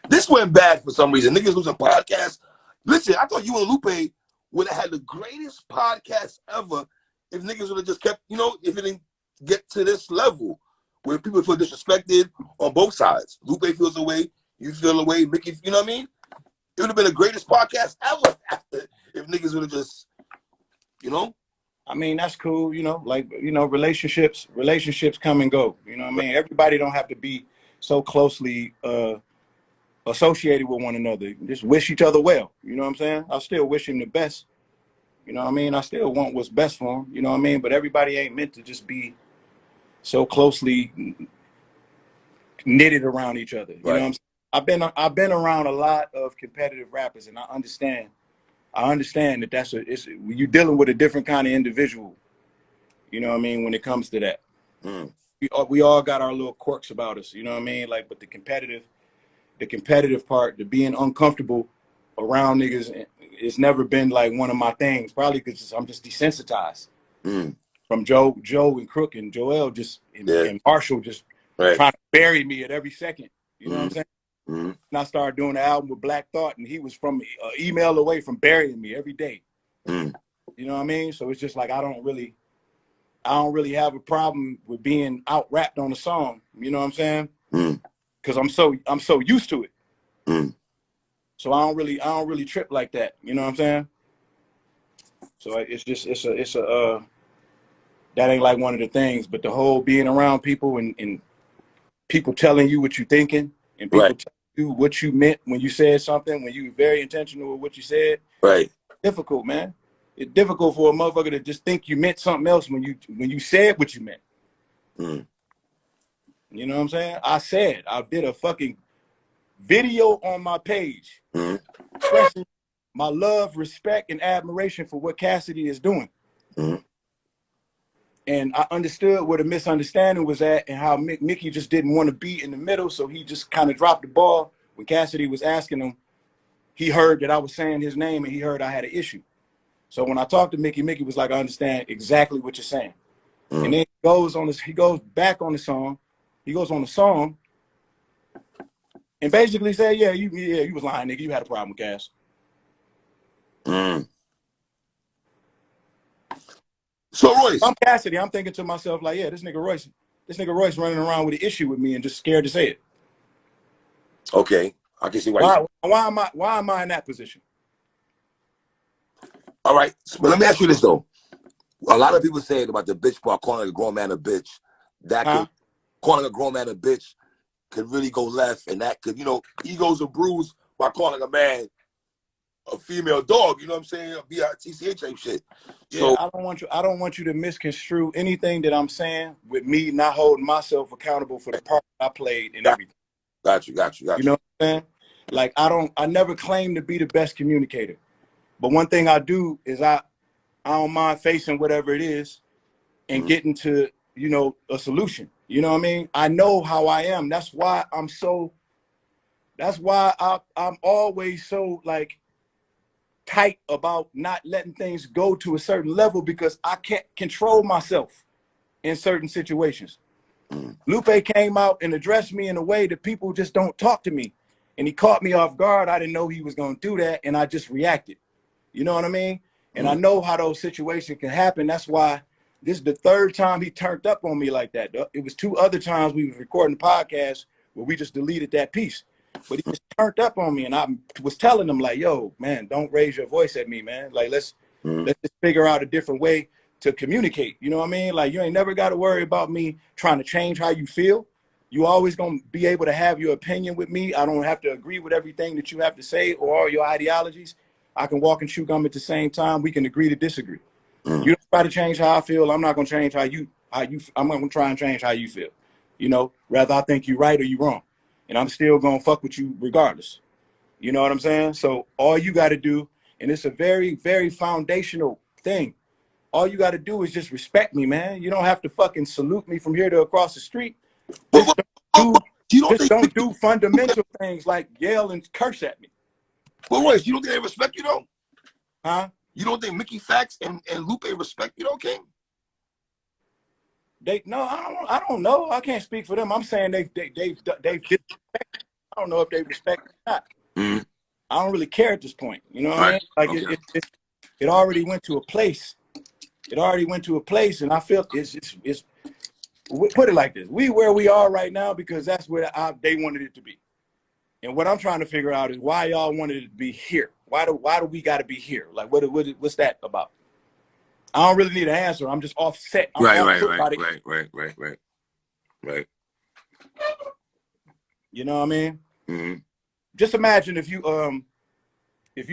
This went bad for some reason. Niggas losing podcasts. Listen, I thought you and Lupe would have had the greatest podcast ever if niggas would have just kept, if it didn't get to this level where people feel disrespected on both sides. Lupe feels away, you feel away, Mickey, you know what I mean? It would have been the greatest podcast ever after if niggas would have just, you know? I mean, that's cool, you know, like, you know, relationships come and go. You know what I mean? Everybody don't have to be so closely associated with one another. Just wish each other well. You know what I'm saying? I still wish him the best. You know what I mean? I still want what's best for him. You know what I mean? But everybody ain't meant to just be so closely knitted around each other. You know what I'm saying? I've been around a lot of competitive rappers, and I understand that you're dealing with a different kind of individual. You know what I mean? When it comes to that, we all got our little quirks about us. You know what I mean? Like, but the competitive part, the being uncomfortable around niggas, it's never been like one of my things. Probably because I'm just desensitized from Joe and Crook and Joel and Marshall just trying to bury me at every second. You know what I'm saying? And I started doing the album with Black Thought, and he was from an email away from burying me every day. You know what I mean? So it's just like I don't really have a problem with being out rapped on a song. You know what I'm saying? Because I'm so used to it. So I don't really trip like that. You know what I'm saying? So it's a that ain't like one of the things. But the whole being around people and people telling you what you're thinking and people telling you what you meant when you said something, when you were very intentional with what you said. Difficult, man. It's difficult for a motherfucker to just think you meant something else when you said what you meant. You know what I'm saying? I did a fucking video on my page expressing my love, respect, and admiration for what Cassidy is doing. And I understood where the misunderstanding was at and how Mickey just didn't want to be in the middle, so he just kind of dropped the ball. When Cassidy was asking him, he heard that I was saying his name and he heard I had an issue. So when I talked to Mickey, Mickey was like, I understand exactly what you're saying. And then he goes back on the song. He goes on the song and basically said, you was lying, nigga. You had a problem with Cass. So Royce, I'm Cassidy. I'm thinking to myself, like, this nigga Royce running around with an issue with me and just scared to say it. Okay, I can see why. Why am I in that position? All right, but let me ask you this though. A lot of people say about the bitch part, calling a grown man a bitch. Calling a grown man a bitch could really go left, and that could, egos are bruised by calling a man a female dog. You know what I'm saying? BITCH type shit. So I don't want you to misconstrue anything that I'm saying with me not holding myself accountable for the part I played and everything. Got you. You know what I'm saying? Like I never claim to be the best communicator, but one thing I do is I don't mind facing whatever it is and getting to a solution. You know what I mean? I know how I am. That's why I'm always so like tight about not letting things go to a certain level because I can't control myself in certain situations. Lupe came out and addressed me in a way that people just don't talk to me. And he caught me off guard. I didn't know he was going to do that. And I just reacted. You know what I mean? And I know how those situations can happen. That's why this is the third time he turned up on me like that. It was 2 other times we was recording the podcast where we just deleted that piece. But he just turned up on me, and I was telling him, like, yo, man, don't raise your voice at me, man. Like, let's just figure out a different way to communicate. You know what I mean? Like, you ain't never got to worry about me trying to change how you feel. You always going to be able to have your opinion with me. I don't have to agree with everything that you have to say or all your ideologies. I can walk and chew gum at the same time. We can agree to disagree. You don't try to change how I feel. I'm not going to change how you, I'm going to try and change how you feel. Whether I think you're right or you're wrong. And I'm still going to fuck with you regardless. You know what I'm saying? So all you got to do, and it's a very, very foundational thing. All you got to do is just respect me, man. You don't have to fucking salute me from here to across the street. Just don't do fundamental things like yell and curse at me. But Royce, you don't think they respect you though? Huh? You don't think Mickey Factz and Lupe respect you though, King? I don't know. I can't speak for them. I'm saying they've disrespected. I don't know if they respect it or not. I don't really care at this point. You know what I mean? Like it already went to a place. It already went to a place, and I feel it's put it like this: we where we are right now because that's where they wanted it to be. And what I'm trying to figure out is why y'all wanted it to be here. Why do we got to be here? Like, what's that about? I don't really need an answer. I'm just offset. I'm Right. You know what I mean? Mm-hmm. Just imagine if you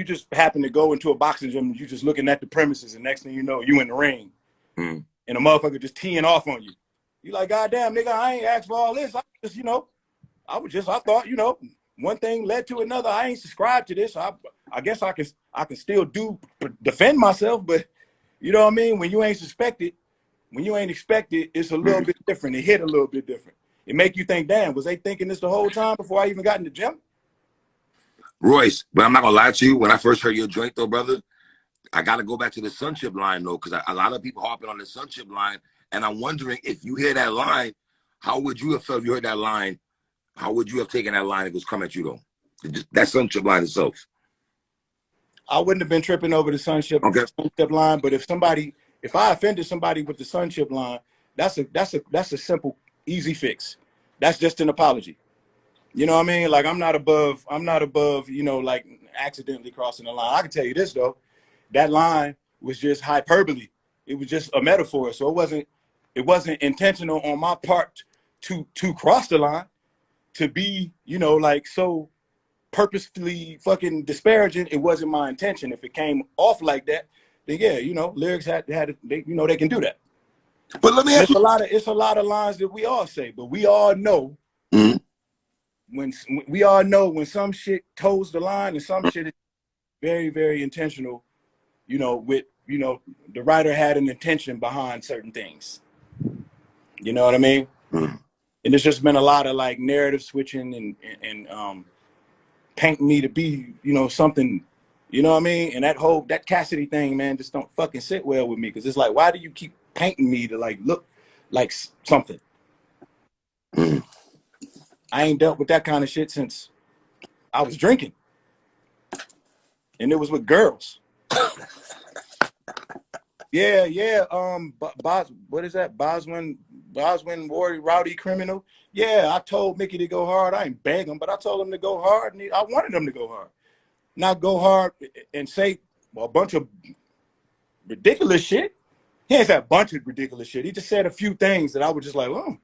just happen to go into a boxing gym and you just looking at the premises, and next thing you know, you in the ring, and a motherfucker just teeing off on you. You like, goddamn, nigga, I ain't asked for all this. I thought, one thing led to another. I ain't subscribed to this. I guess I can still defend myself, but you know what I mean? When you ain't expected, it's a little bit different. It hit a little bit different. It make you think, damn, was they thinking this the whole time before I even got in the gym? Royce, but I'm not gonna lie to you. When I first heard your joint, though, brother, I gotta go back to the Sonship line, though, because a lot of people harping on the Sonship line, and I'm wondering if you hear that line, how would you have felt if you heard that line? How would you have taken that line if it was coming at you, though? That Sonship line itself. I wouldn't have been tripping over the Sonship line, but if I offended somebody with the Sonship line, that's a simple, easy fix. That's just an apology. You know what I mean? Like I'm not above, like accidentally crossing the line. I can tell you this though, that line was just hyperbole. It was just a metaphor. So it wasn't intentional on my part to cross the line, to be, like so purposefully fucking disparaging. It wasn't my intention. If it came off like that, then yeah, lyrics had they can do that. But let me ask you, it's a lot of lines that we all say, but we all know when some shit toes the line and some shit is very, very intentional, with the writer had an intention behind certain things. You know what I mean? And it's just been a lot of like narrative switching and painting me to be, something, you know what I mean? And that Cassidy thing, man, just don't fucking sit well with me. Cause it's like, why do you keep painting me to like look like something? I ain't dealt with that kind of shit since I was drinking. And it was with girls. Yeah. What is that? Boswin Ward, Rowdy Criminal. Yeah, I told Mickey to go hard. I ain't begging him, but I told him to go hard, and I wanted him to go hard. Not go hard and say a bunch of ridiculous shit. He ain't said a bunch of ridiculous shit. He just said a few things that I was just like, oh,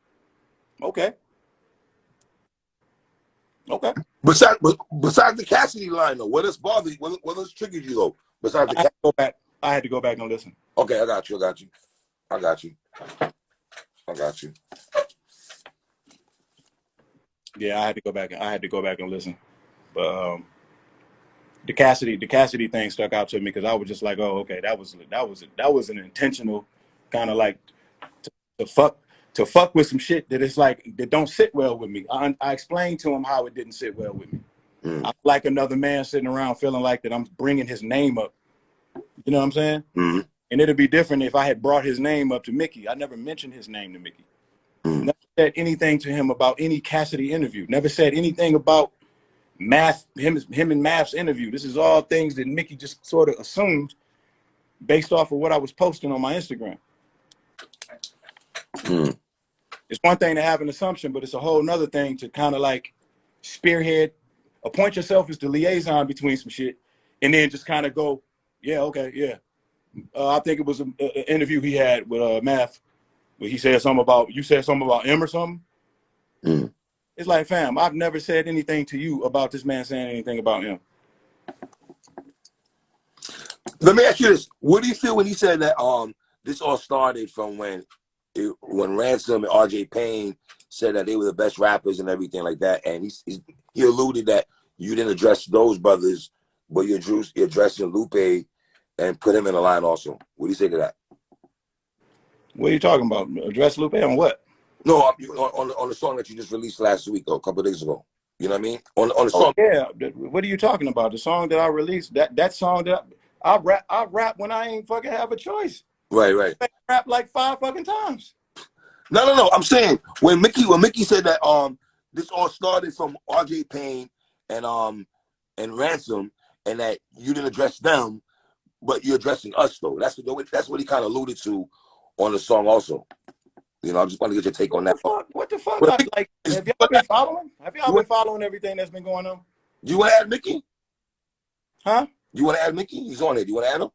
okay. Okay. Besides the Cassidy line, though, what else bothered you? What else triggered you, though? Besides the I had to go back and listen. Okay, I got you. Yeah, I had to go back and listen. But the Cassidy thing stuck out to me because I was just like, oh, okay, that was an intentional kind of like to fuck with some shit that it's like that don't sit well with me. I explained to him how it didn't sit well with me. I'm like another man sitting around feeling like that I'm bringing his name up. You know what I'm saying? And it'd be different if I had brought his name up to Mickey. I never mentioned his name to Mickey. Never said anything to him about any Cassidy interview. Never said anything about Math, him and Math's interview. This is all things that Mickey just sort of assumed based off of what I was posting on my Instagram. It's one thing to have an assumption, but it's a whole nother thing to kind of like spearhead, appoint yourself as the liaison between some shit, and then just kind of go, yeah, okay, yeah. I think it was an interview he had with Math, where he said something about, you said something about him or something. It's like, fam, I've never said anything to you about this man saying anything about him. Let me ask you this. What do you feel when he said that this all started from when Ransom and RJ Payne said that they were the best rappers and everything like that, and he alluded that you didn't address those brothers, but you're addressing Lupe and put him in the line also. What do you say to that? What are you talking about? Address Lupe on what? No, on the song that you just released last week or a couple of days ago. You know what I mean? On the song. Yeah. What are you talking about? The song that I released, that song that I rap when I ain't fucking have a choice. Right. I rap like 5 fucking times. No. I'm saying when Mickey said that this all started from RJ Payne and Ransom, and that you didn't address them, but you're addressing us though. That's what he kind of alluded to on the song also. You know, I just want to get your take on that. What the fuck? But Like, have y'all been following? Have y'all been following everything that's been going on? Do you want to add Mickey? Huh? You want to add Mickey? He's on it. Do you want to add him?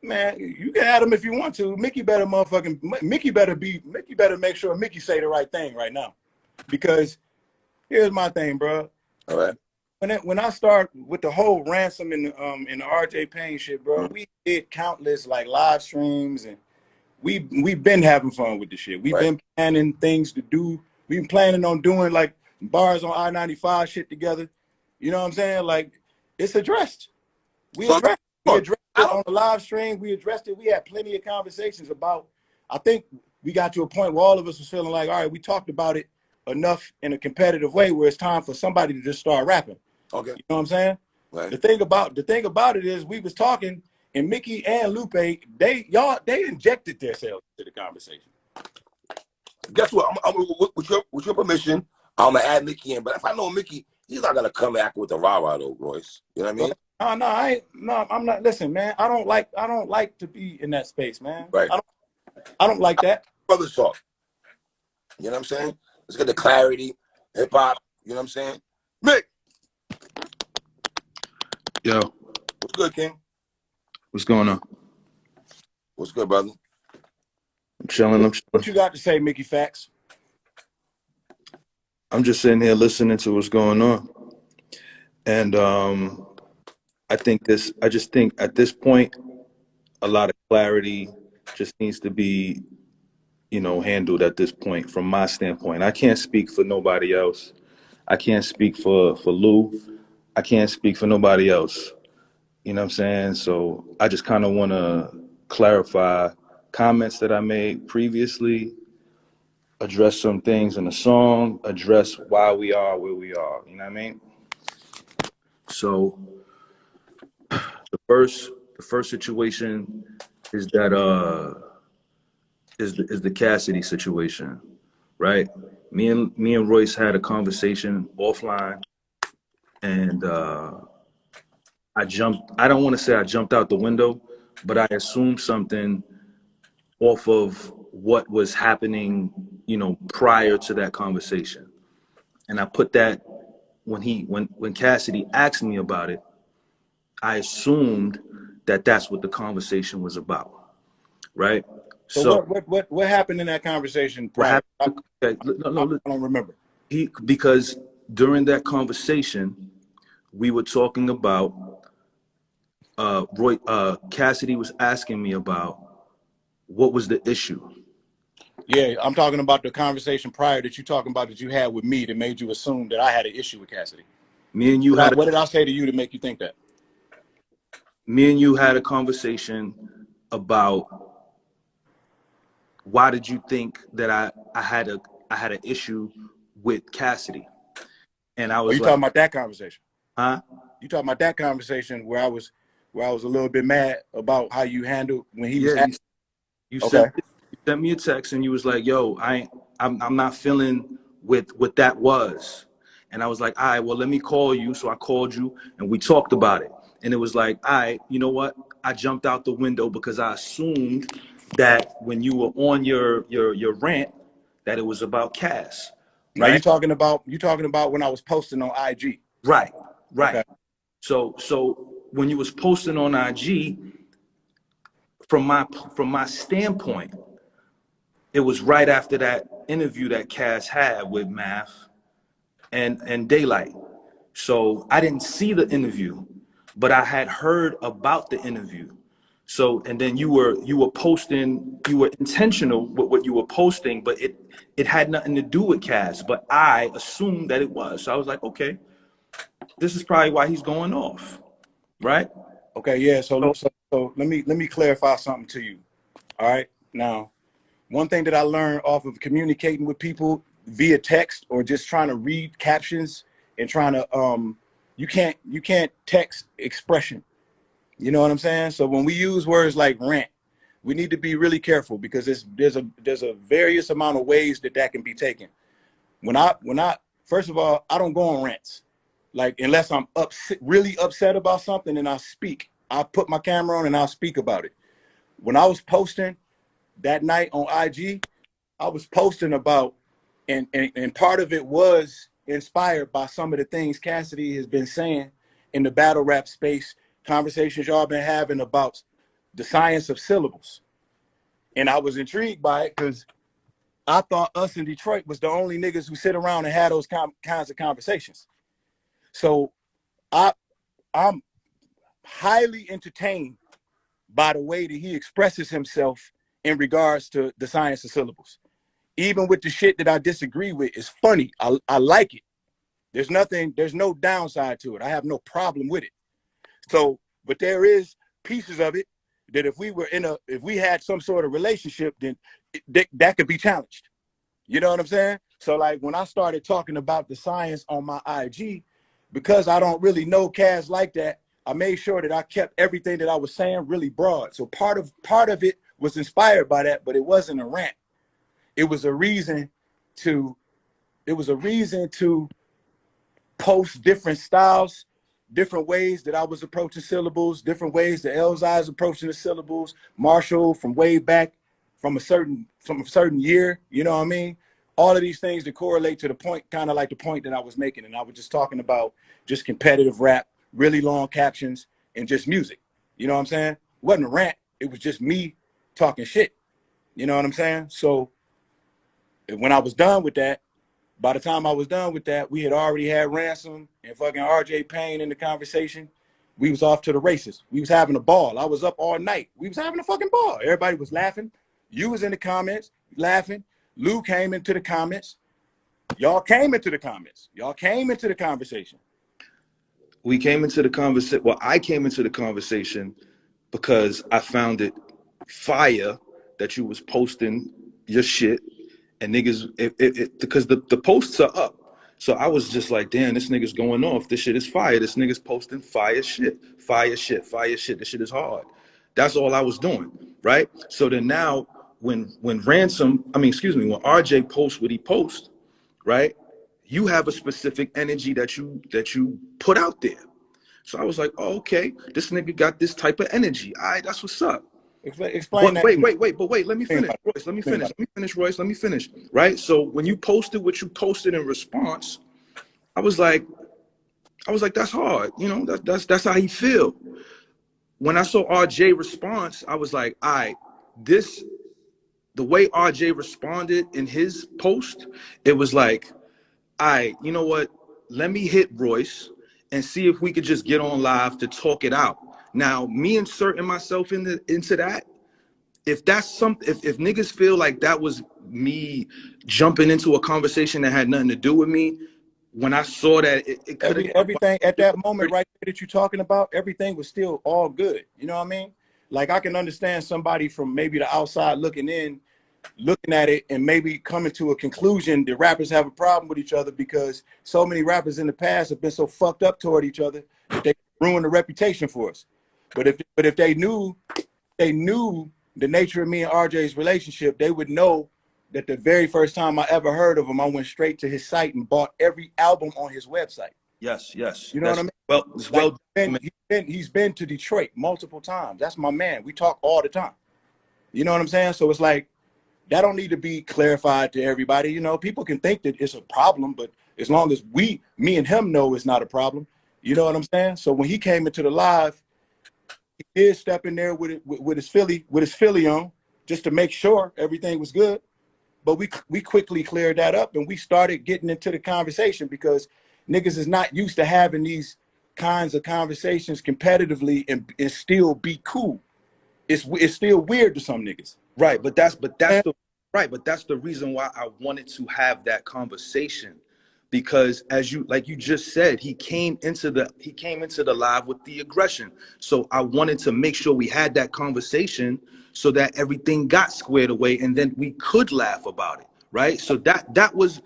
Man, you can add him if you want to. Mickey better make sure Mickey say the right thing right now. Because here's my thing, bro. All right. When I start with the whole ransom in the RJ Payne shit, bro, we did countless like live streams, and we've been having fun with the shit. We've been planning things to do. We've been planning on doing like bars on I-95 shit together. You know what I'm saying? Like, it's addressed. We addressed it on the live stream. We addressed it. We had plenty of conversations about. I think we got to a point where all of us was feeling like, all right, we talked about it enough in a competitive way where it's time for somebody to just start rapping. Okay. You know what I'm saying? Right. The thing about it is we was talking, and Mickey and Lupe, they injected themselves into the conversation. Guess what? With your permission, I'm gonna add Mickey in. But if I know Mickey, he's not gonna come back with the rah-rah though, Royce. You know what I mean? I'm not. Listen, man, I don't like to be in that space, man. Right. I don't like that. Brothers talk. You know what I'm saying? Let's get the clarity, hip hop. You know what I'm saying? Mick. Yo. What's good, King? What's going on? What's good, brother? I'm chilling. What you got to say, Mickey Factz? I'm just sitting here listening to what's going on. And I just think at this point, a lot of clarity just needs to be, handled at this point from my standpoint. I can't speak for nobody else. I can't speak for Lou. I can't speak for nobody else. You know what I'm saying? So I just kind of want to clarify comments that I made previously, address some things in the song, address why we are where we are. You know what I mean? So the first situation is that is the Cassidy situation, right? Me and Royce had a conversation offline, and I don't want to say I jumped out the window, but I assumed something off of what was happening, prior to that conversation. And I put that when Cassidy asked me about it, I assumed that that's what the conversation was about, right? So what happened in that conversation? I don't remember. Because during that conversation, we were talking about Cassidy was asking me about what was the issue. Yeah, I'm talking about the conversation prior that you talking about that you had with me that made you assume that I had an issue with Cassidy. Me and you what did I say to you to make you think that? Me and you had a conversation about why did you think that I had an issue with Cassidy? And I was talking about that conversation? Huh? You talking about that conversation where I was a little bit mad about how you handled when he was asking? You sent me a text and you was like, yo, I'm not feeling with what that was. And I was like, all right, well, let me call you. So I called you and we talked about it. And it was like, all right, you know what? I jumped out the window because I assumed that when you were on your rant, that it was about Cass. Right? Now you talking about when I was posting on IG. Right. Okay. So when you was posting on IG, from my standpoint, it was right after that interview that Cass had with Math and Daylight. So I didn't see the interview, but I had heard about the interview. So, and then you were posting, you were intentional with what you were posting, but it had nothing to do with Cass, but I assumed that it was. So I was like, okay, this is probably why he's going off, right? Okay, yeah. So let me clarify something to you. All right. Now, one thing that I learned off of communicating with people via text or just trying to read captions and trying to you can't text expression. You know what I'm saying? So when we use words like rant, we need to be really careful because there's a various amount of ways that can be taken. When I first of all, I don't go on rants. Like, unless I'm really upset about something and I speak, I'll put my camera on and I'll speak about it. When I was posting that night on IG, posting about, and part of it was inspired by some of the things Cassidy has been saying in the battle rap space, conversations y'all been having about the science of syllables. And I was intrigued by it because I thought us in Detroit was the only niggas who sit around and have those kinds of conversations. So I'm highly entertained by the way that he expresses himself in regards to the science of syllables. Even with the shit that I disagree with, it's funny. I like it. There's no downside to it. I have no problem with it. So, but there is pieces of it that if we had some sort of relationship, then that could be challenged. You know what I'm saying? So like when I started talking about the science on my IG, because I don't really know Kaz like that, I made sure that I kept everything that I was saying really broad. So part of it was inspired by that, but it wasn't a rant. It was a reason to post different styles, different ways that I was approaching syllables, different ways that Elzai is approaching the syllables, Marshall from way back from a certain year, you know what I mean? All of these things that correlate to the point, kind of like the point that I was making. And I was just talking about just competitive rap, really long captions, and just music. You know what I'm saying? It wasn't a rant. It was just me talking shit. You know what I'm saying? So when I was done with that, by the time I was done with that, we had already had Ransom and fucking RJ Payne in the conversation. We was off to the races. We was having a ball. I was up all night. We was having a fucking ball. Everybody was laughing. You was in the comments laughing. Lou came into the comments. Y'all came into the comments. Y'all came into the conversation. We came into the conversation. Well, I came into the conversation because I found it fire that you was posting your shit and niggas, because the posts are up. So I was just like, damn, this nigga's going off. This shit is fire. This nigga's posting fire shit. Fire shit. Fire shit. This shit is hard. That's all I was doing, right? So then now when RJ posts what he posts, right? You have a specific energy that you put out there. So I was like, oh, okay, this nigga got this type of energy. All right, that's what's up. Explain that. Wait, let me finish. Royce, let me finish. Right? So when you posted what you posted in response, I was like, that's hard. You know, that's how he feel. When I saw RJ response, I was like, all right, the way RJ responded in his post, it was like, all right, you know what? Let me hit Royce and see if we could just get on live to talk it out. Now, me inserting myself into that, if niggas feel like that was me jumping into a conversation that had nothing to do with me, when I saw that, it could have everything at that moment right there that you're talking about, everything was still all good. You know what I mean? Like I can understand somebody from maybe the outside looking in, looking at it and maybe coming to a conclusion that rappers have a problem with each other because so many rappers in the past have been so fucked up toward each other that they ruined the reputation for us. But if they knew the nature of me and RJ's relationship, they would know that the very first time I ever heard of him, I went straight to his site and bought every album on his website. Yes. You know what I mean? Well, he's been to Detroit multiple times. That's my man. We talk all the time. You know what I'm saying? So it's like, that don't need to be clarified to everybody. You know, people can think that it's a problem, but as long as me and him know it's not a problem, you know what I'm saying? So when he came into the live, he did step in there with his Philly on, just to make sure everything was good. But we quickly cleared that up and we started getting into the conversation because niggas is not used to having these kinds of conversations competitively and still be cool. It's still weird to some niggas. Right, but that's the reason why I wanted to have that conversation, because like you just said, he came into the live with the aggression. So I wanted to make sure we had that conversation so that everything got squared away and then we could laugh about it. Right. So that was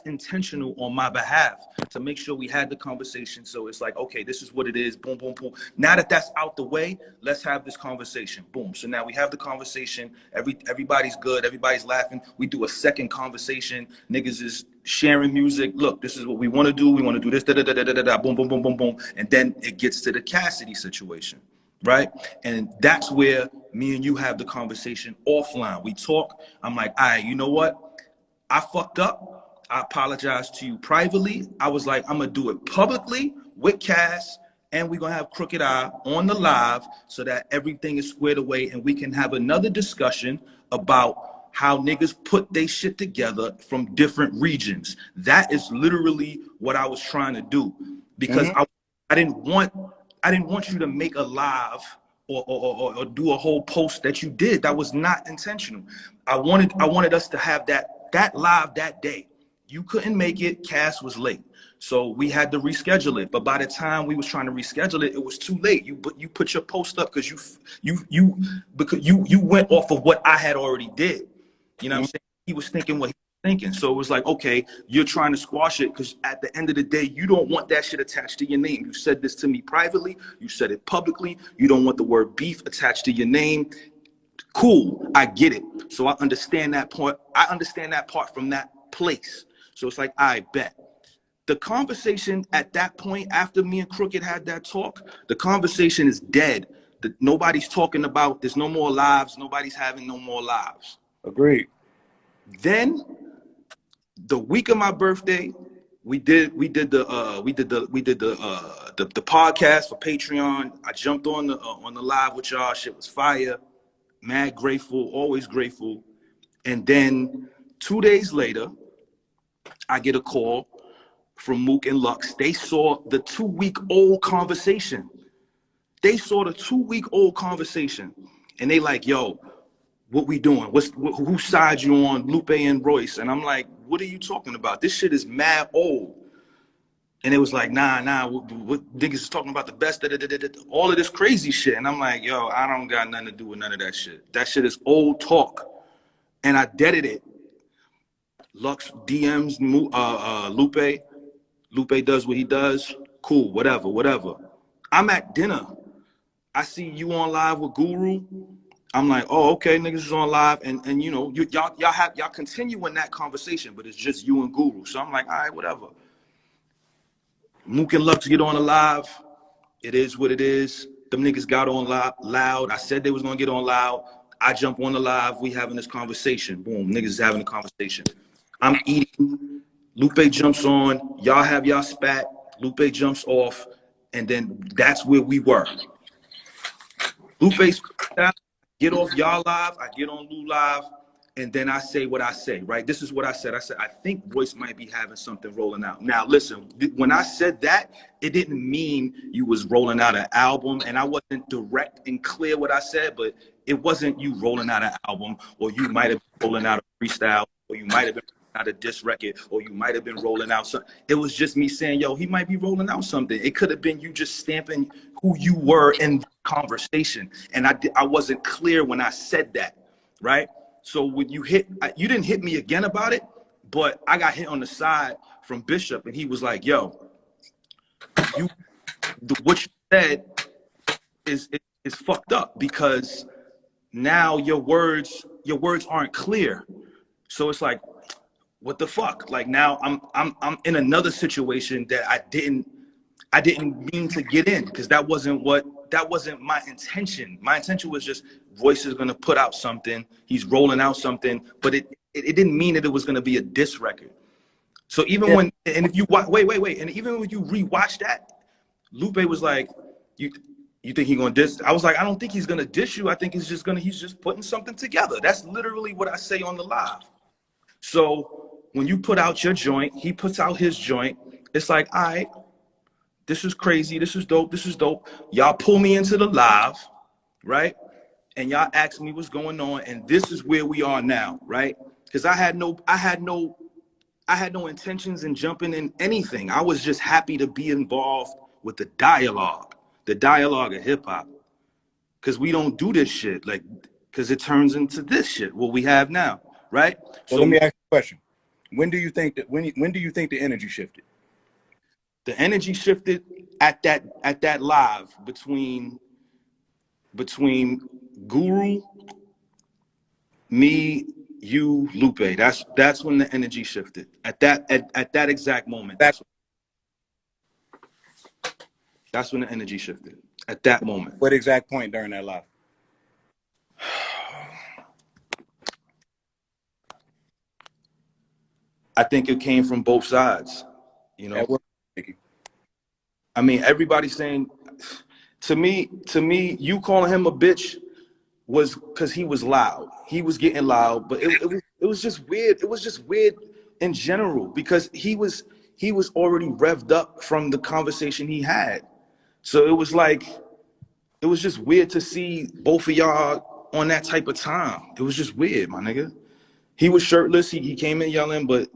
intentional on my behalf to make sure we had the conversation. So it's like, OK, this is what it is. Boom, boom, boom. Now that that's out the way, let's have this conversation. Boom. So now we have the conversation. Everybody's good. Everybody's laughing. We do a second conversation. Niggas is sharing music. Look, this is what we want to do. We want to do this. Da, da, da, da, da, da, boom, boom, boom, boom, boom. And then it gets to the Cassidy situation. right? And that's where me and you have the conversation offline. We talk. I'm like, all right, you know what? I fucked up. I apologize to you privately. I was like, I'm gonna do it publicly with Cass, and we're gonna have Crooked Eye on the live so that everything is squared away and we can have another discussion about how niggas put they shit together from different regions. That is literally what I was trying to do, because I didn't want you to make a live or do a whole post that you did. That was not intentional. I wanted us to have that live that day. You couldn't make it. Cass was late, so we had to reschedule it. But by the time we was trying to reschedule it, it was too late. You put your post up because you went off of what I had already did. You know what I'm saying? He was thinking what he was thinking. So it was like, okay, you're trying to squash it because at the end of the day, you don't want that shit attached to your name. You said this to me privately. You said it publicly. You don't want the word beef attached to your name. Cool, I get it. So I understand that point. I understand that part from that place. So it's like, I bet. The conversation at that point, after me and Crooked had that talk, the conversation is dead. Nobody's talking about, there's no more lives. Nobody's having no more lives. Agreed. Then the week of my birthday, we did the podcast for Patreon. I jumped on the live with y'all. Shit was fire. Mad grateful, always grateful. And then 2 days later, I get a call from Mook and Lux. They saw the 2-week-old conversation. They saw the 2-week-old conversation, and they like, yo, what we doing? Whose side you on, Lupe and Royce? And I'm like, what are you talking about? This shit is mad old. And it was like, nah, what niggas is talking about the best, all of this crazy shit. And I'm like, yo, I don't got nothing to do with none of that shit. That shit is old talk. And I deaded it. Lux DMs Lupe. Lupe does what he does. Cool, whatever. I'm at dinner. I see you on live with Guru. I'm like, oh, okay, niggas is on live, and you know, y'all continue in that conversation, but it's just you and Guru. So I'm like, all right, whatever. Mook and Lux get on the live. It is what it is. Them niggas got on loud. I said they was gonna get on loud. I jump on the live. We having this conversation. Boom, niggas is having a conversation. I'm eating. Lupe jumps on. Y'all have y'all spat. Lupe jumps off, and then that's where we were. Lupe's get off y'all live. I get on Lou live, and then I say what I say, right? This is what I said. I said, I think Royce might be having something rolling out. Now, listen, when I said that, it didn't mean you was rolling out an album, and I wasn't direct and clear what I said, but it wasn't you rolling out an album, or you might have been rolling out a freestyle, or you might have been rolling out a diss record, or you might have been rolling out something. It was just me saying, yo, he might be rolling out something. It could have been you just stamping who you were in the conversation, and I wasn't clear when I said that, right? So when you didn't hit me again about it, but I got hit on the side from Bishop, and he was like, yo, what you said is fucked up, because now your words aren't clear. So it's like, what the fuck? Like, now I'm in another situation that I didn't mean to get in, because that wasn't my intention. My intention was just, Royce is gonna put out something, he's rolling out something, but it didn't mean that it was gonna be a diss record. So even when, and if you wait, and even when you rewatch that, Lupe was like, you think he gonna diss? I was like, I don't think he's gonna diss you. I think he's just putting something together. That's literally what I say on the live. So when you put out your joint, he puts out his joint. It's like, all right, this is crazy. This is dope. Y'all pull me into the live, right? And y'all ask me what's going on, and this is where we are now, right? Because I had no intentions in jumping in anything. I was just happy to be involved with the dialogue of hip hop. Because we don't do this shit, like, because it turns into this shit, what we have now, right? So let me ask you a question. When do you think the energy shifted? The energy shifted at that live between Guru, me, you, Lupe. That's when the energy shifted. At that exact moment. That's when the energy shifted. at that moment? What exact point during that live? I think it came from both sides. You know, At what? I mean, everybody's saying, to me, you calling him a bitch was because he was loud. He was getting loud, but it was just weird. It was just weird in general because he was already revved up from the conversation he had. So it was like, it was just weird to see both of y'all on that type of time. It was just weird, my nigga. He was shirtless. He came in yelling, but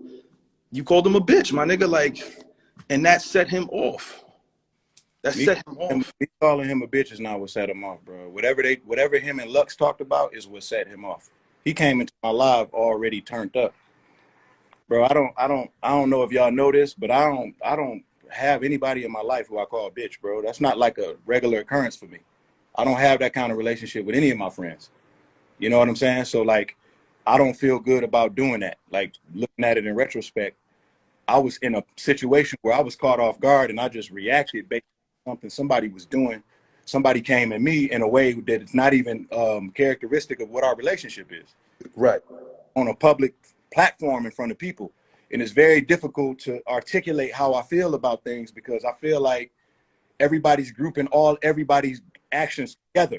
you called him a bitch, my nigga. Like, and that set him off. That set him off. Me calling him a bitch is not what set him off, bro. Whatever him and Lux talked about is what set him off. He came into my live already turned up, bro. I don't know if y'all know this, but I don't have anybody in my life who I call a bitch, bro. That's not like a regular occurrence for me. I don't have that kind of relationship with any of my friends. You know what I'm saying? So like, I don't feel good about doing that. Like, looking at it in retrospect, I was in a situation where I was caught off guard and I just reacted based on something somebody was doing. Somebody came at me in a way that it's not even characteristic of what our relationship is. Right. On a public platform in front of people. And it's very difficult to articulate how I feel about things because I feel like everybody's grouping everybody's actions together.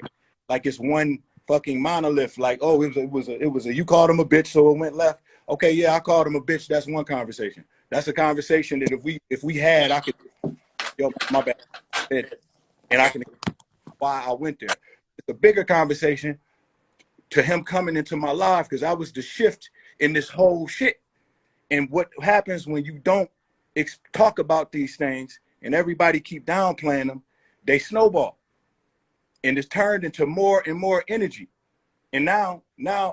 Like it's one fucking monolith. Like, oh, it was a you called him a bitch, so it went left. Okay, yeah, I called him a bitch. That's one conversation. That's a conversation that if we had, I could, yo, my bad, and I can why I went there. It's a bigger conversation to him coming into my life because I was the shift in this whole shit. And what happens when you don't talk about these things and everybody keep downplaying them, they snowball. And it's turned into more and more energy. And now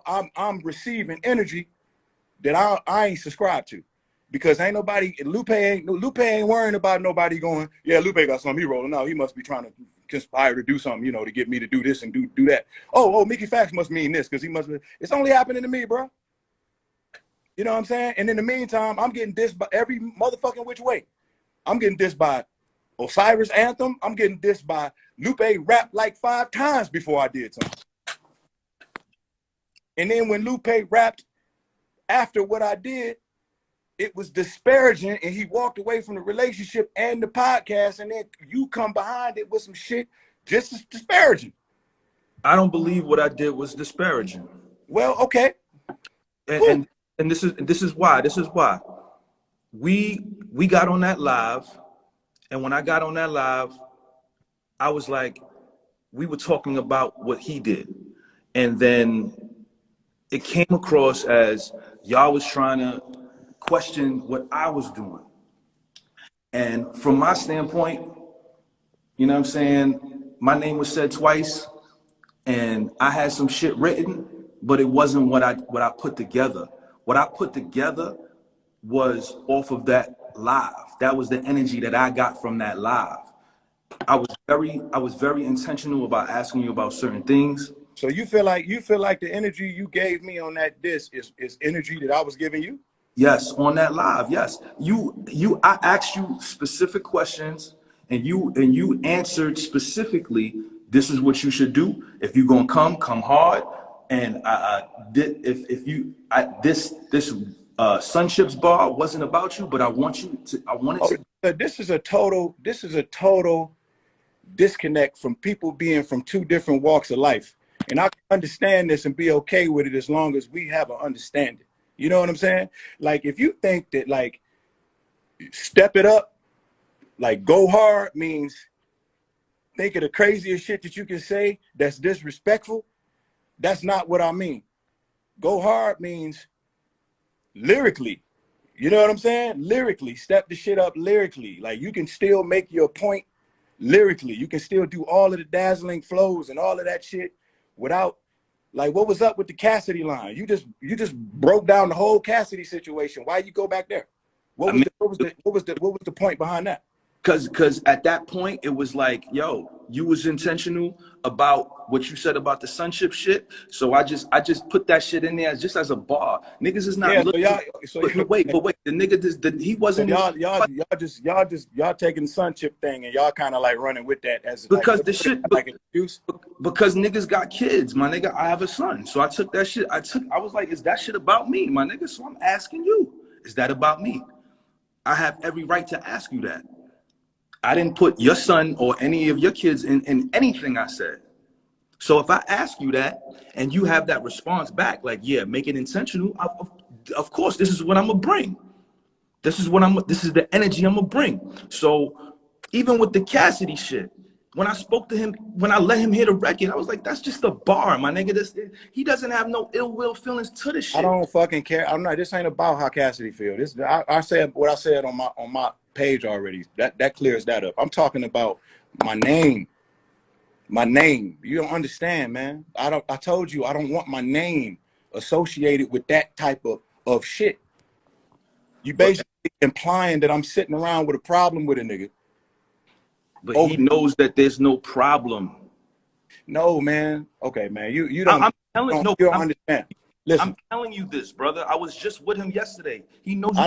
I'm receiving energy that I ain't subscribed to. Because ain't nobody, Lupe ain't worrying about nobody going, yeah, Lupe got something he rolling out. He must be trying to conspire to do something, you know, to get me to do this and do that. Oh, Mickey Factz must mean this because he must be, it's only happening to me, bro. You know what I'm saying? And in the meantime, I'm getting dissed by every motherfucking which way. I'm getting dissed by Osiris Anthem. I'm getting dissed by Lupe rap like 5 times before I did something. And then when Lupe rapped after what I did, it was disparaging and he walked away from the relationship and the podcast, and then you come behind it with some shit just as disparaging. I don't believe what I did was disparaging. Well, okay. And this is why we got on that live, and when I got on that live, I was like, we were talking about what he did, and then it came across as y'all was trying to question what I was doing. And from my standpoint, you know what I'm saying, my name was said twice and I had some shit written, but it wasn't what I put together. What I put together was off of that live. That was the energy that I got from that live. I was very intentional about asking you about certain things. So you feel like the energy you gave me on that disc is energy that I was giving you? Yes, on that live. Yes, I asked you specific questions, and you answered specifically. This is what you should do if you're gonna come hard. And this Sunships bar wasn't about you, but I wanted to. This is a total disconnect from people being from 2 different walks of life, and I can understand this and be okay with it as long as we have an understanding. You know what I'm saying? Like, if you think that, like, step it up, like, go hard means think of the craziest shit that you can say that's disrespectful, that's not what I mean. Go hard means lyrically. You know what I'm saying? Lyrically. Step the shit up lyrically. Like, you can still make your point lyrically. You can still do all of the dazzling flows and all of that shit without, like, what was up with the Cassidy line? You just broke down the whole Cassidy situation. Why you go back there? What was the point behind that? Cause at that point it was like, yo, you was intentional about what you said about the sonship shit. So I just put that shit in there just as a bar. Niggas is not looking. But wait, the nigga he wasn't. So y'all taking the sonship thing and y'all kind of like running with that as because like, the shit like an excuse. Because niggas got kids, my nigga. I have a son, so I took that shit. I was like, is that shit about me, my nigga? So I'm asking you, is that about me? I have every right to ask you that. I didn't put your son or any of your kids in anything I said. So if I ask you that and you have that response back, like, yeah, make it intentional, of course, this is what I'm gonna bring. This is the energy I'm gonna bring. So even with the Cassidy shit, when I spoke to him, when I let him hear the record, I was like, that's just a bar, my nigga. He doesn't have no ill will feelings to the shit. I don't fucking care. I'm not. This ain't about how Cassidy feel. I said what I said on my page already. That clears that up. I'm talking about my name. My name. You don't understand, man. I told you I don't want my name associated with that type of shit. You basically implying that I'm sitting around with a problem with a nigga. But he knows that there's no problem. No, man. Okay, man. You don't. You don't understand. Listen, I'm telling you this, brother. I was just with him yesterday. He knows.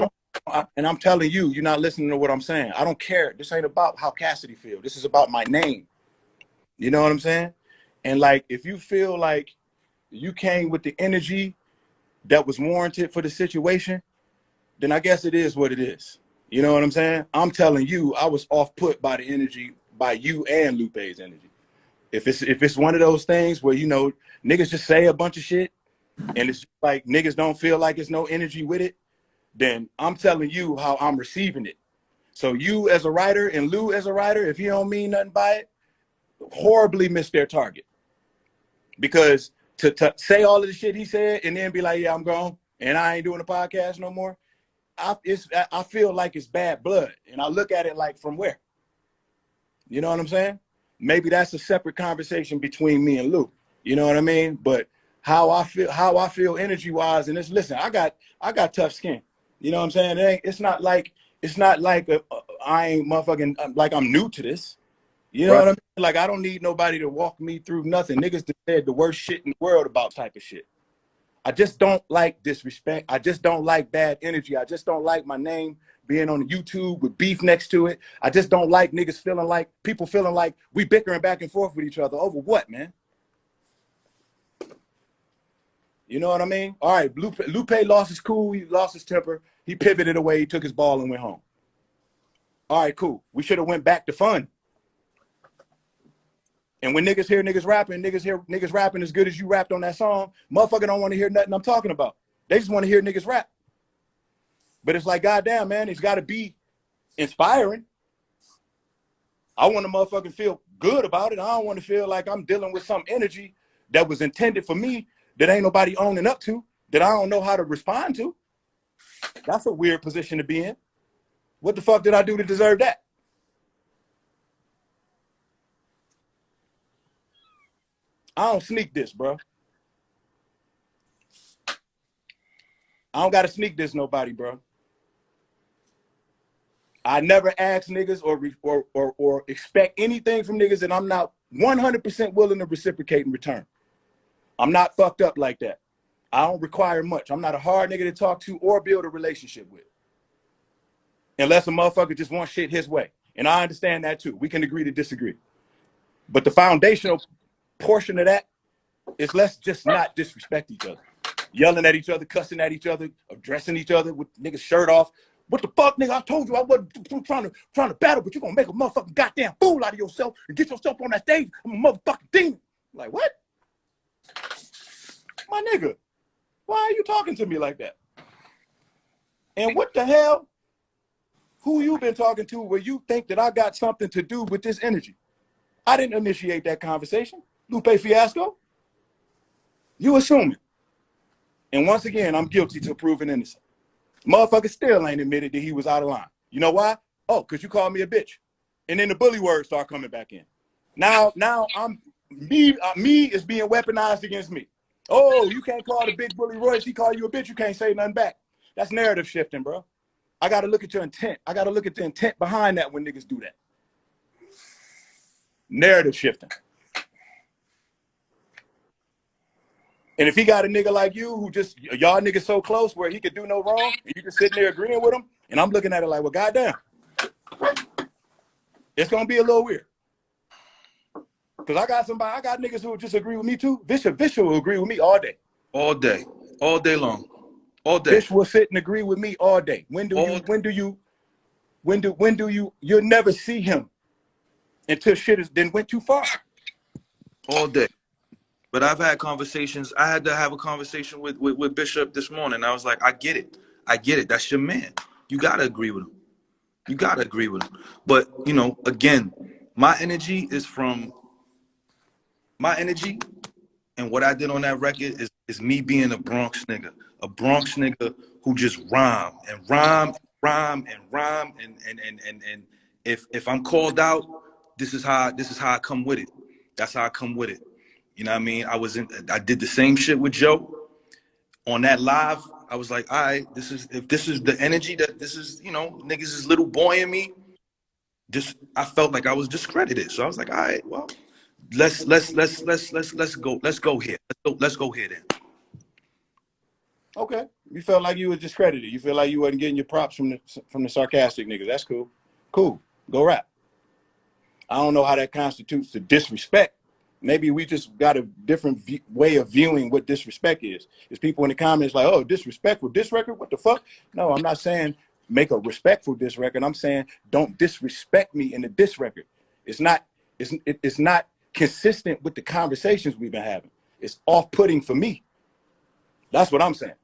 And I'm telling you, you're not listening to what I'm saying. I don't care. This ain't about how Cassidy feel. This is about my name. You know what I'm saying? And like, if you feel like you came with the energy that was warranted for the situation, then I guess it is what it is. You know what I'm saying? I'm telling you, I was off put by the energy, by you and Lupe's energy. If it's one of those things where, you know, niggas just say a bunch of shit and it's like niggas don't feel like it's no energy with it, then I'm telling you how I'm receiving it. So you as a writer and Lou as a writer, if you don't mean nothing by it, horribly missed their target. Because to say all of the shit he said and then be like, yeah, I'm gone and I ain't doing a podcast no more, I feel like it's bad blood. And I look at it like, from where? You know what I'm saying? Maybe that's a separate conversation between me and Lou. You know what I mean? But how I feel energy wise, and listen, I got tough skin. You know what I'm saying? It's not like I ain't motherfucking like I'm new to this. You know what I mean? Like, I don't need nobody to walk me through nothing. Niggas that said the worst shit in the world about type of shit. I just don't like disrespect. I just don't like bad energy. I just don't like my name being on YouTube with beef next to it. I just don't like niggas people feeling like we bickering back and forth with each other over what, man? You know what I mean? All right, Lupe lost his cool. He lost his temper. He pivoted away. He took his ball and went home. All right, cool. We should have went back to fun. And when niggas hear niggas rapping, niggas rapping as good as you rapped on that song, motherfucker don't want to hear nothing I'm talking about. They just want to hear niggas rap. But it's like, goddamn, man, it's got to be inspiring. I want to motherfucking feel good about it. I don't want to feel like I'm dealing with some energy that was intended for me that ain't nobody owning up to, that I don't know how to respond to. That's a weird position to be in. What the fuck did I do to deserve that? I don't sneak this, bro. I don't got to sneak this nobody, bro. I never ask niggas or expect anything from niggas that I'm not 100% willing to reciprocate in return. I'm not fucked up like that. I don't require much. I'm not a hard nigga to talk to or build a relationship with. Unless a motherfucker just wants shit his way. And I understand that too. We can agree to disagree. But the foundational portion of that is let's just not disrespect each other. Yelling at each other, cussing at each other, addressing each other with niggas shirt off. What the fuck, nigga? I told you I wasn't trying to battle, but you're gonna make a motherfucking goddamn fool out of yourself and get yourself on that stage. I'm a motherfucking demon. Like, what? My nigga, why are you talking to me like that? And what the hell? Who you been talking to where you think that I got something to do with this energy? I didn't initiate that conversation. Lupe Fiasco. You assuming. And once again, I'm guilty till proven innocent. Motherfucker still ain't admitted that he was out of line. You know why? Oh, because you called me a bitch. And then the bully words start coming back in. Now me is being weaponized against me. Oh, you can't call the big bully Royce. He called you a bitch. You can't say nothing back. That's narrative shifting, bro. I got to look at your intent. I got to look at the intent behind that when niggas do that. Narrative shifting. And if he got a nigga like you who just, y'all niggas so close where he could do no wrong, and you just sitting there agreeing with him, and I'm looking at it like, well, goddamn. It's going to be a little weird. Because I got niggas who will just agree with me too. Vish will agree with me all day. All day. All day long. All day. Vish will sit and agree with me all day. You'll never see him until shit went too far. All day. But I've had conversations. I had to have a conversation with Bishop this morning. I was like, I get it. I get it. That's your man. You got to agree with him. You got to agree with him. But, you know, again, my energy and what I did on that record is me being a Bronx nigga. A Bronx nigga who just rhyme. And if I'm called out, this is how I come with it. That's how I come with it. You know what I mean? I did the same shit with Joe. On that live, I was like, all right, if this is the energy that this is, you know, niggas is little boy in me. I felt like I was discredited. So I was like, all right, well, let's go here. Let's go here then. Okay. You felt like you were discredited. You feel like you wasn't getting your props from the sarcastic niggas. That's cool. Cool. Go rap. I don't know how that constitutes the disrespect. Maybe we just got a different way of viewing what disrespect is. There's people in the comments like, oh, disrespectful diss record? What the fuck? No, I'm not saying make a respectful diss record. I'm saying don't disrespect me in the diss record. It's not consistent with the conversations we've been having. It's off-putting for me. That's what I'm saying.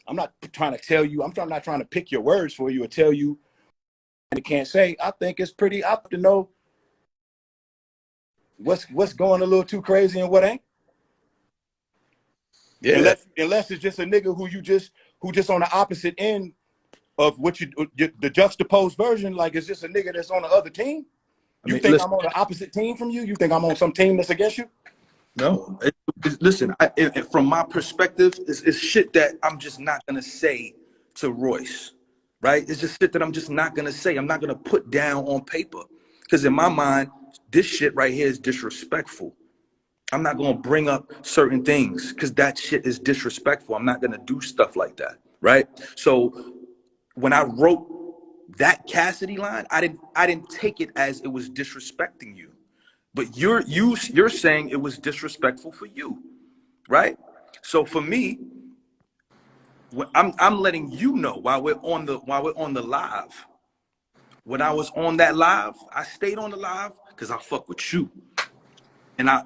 I'm not trying to tell you, I'm not trying to pick your words for you or tell you and it can't say. I think it's pretty up to know what's going a little too crazy and what ain't. Yeah. Unless it's just a nigga who just on the opposite end of what the juxtaposed version, like it's just a nigga that's on the other team. You think I'm on the opposite team from you? You think I'm on some team that's against you? No. Listen, from my perspective, it's shit that I'm just not gonna say to Royce, right? It's just shit that I'm just not gonna say. I'm not gonna put down on paper. Because in my mind, this shit right here is disrespectful. I'm not going to bring up certain things because that shit is disrespectful. I'm not going to do stuff like that, right? So when I wrote that Cassidy line, I didn't take it as it was disrespecting you. But you're saying it was disrespectful for you, right? So for me, I'm letting you know while we're on the live. When I was on that live, I stayed on the live because I fuck with you. And I